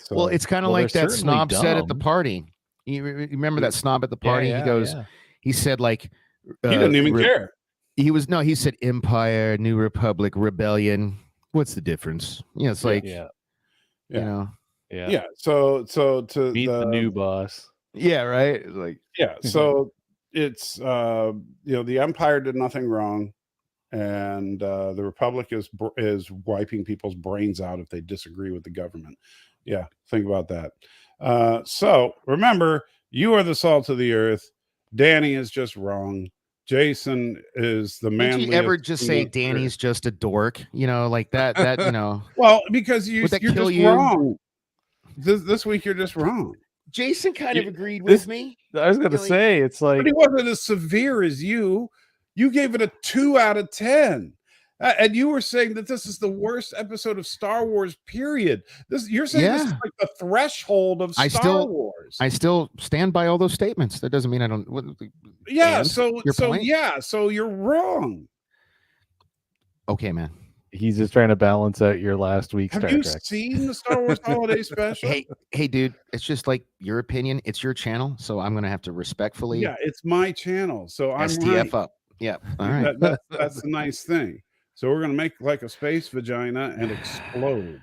So, Well, it's kind of Well, like they're that certainly snob said at the dumb. party. You remember that snob at the party? He goes, he said like, he didn't even care. He said Empire, New Republic, Rebellion. What's the difference? You know, it's like, yeah, you know, Yeah. So to meet the new boss. yeah, right. It's like, yeah. So it's the Empire did nothing wrong, and the Republic is wiping people's brains out if they disagree with the government. Yeah, think about that. So remember, you are the salt of the earth. Danny is just wrong. Jason is the man. did you ever just say Danny's just a dork? You know, like that. You know. Well, because you're Would that just kill you? wrong. This week you're just wrong. Jason kind of You- agreed this- with me. I was gonna Really? say it's like But he wasn't as severe as you. You gave it a 2 out of 10. And you were saying that this is the worst episode of Star Wars, period. You're saying this is Yeah. like the threshold of Star Wars. I still stand by all those statements. That doesn't mean I don't. Yeah, and so your point? so you're wrong. Okay, man. he's just trying to balance out your last week's Have Star you Trek. seen the Star Wars Holiday Special? Hey, dude. It's just like your opinion. It's your channel, so I'm gonna have to respectfully Yeah, it's my channel, so I'm STF right. up. Yeah. All right. That's a nice thing. So we're gonna make like a space vagina and explode.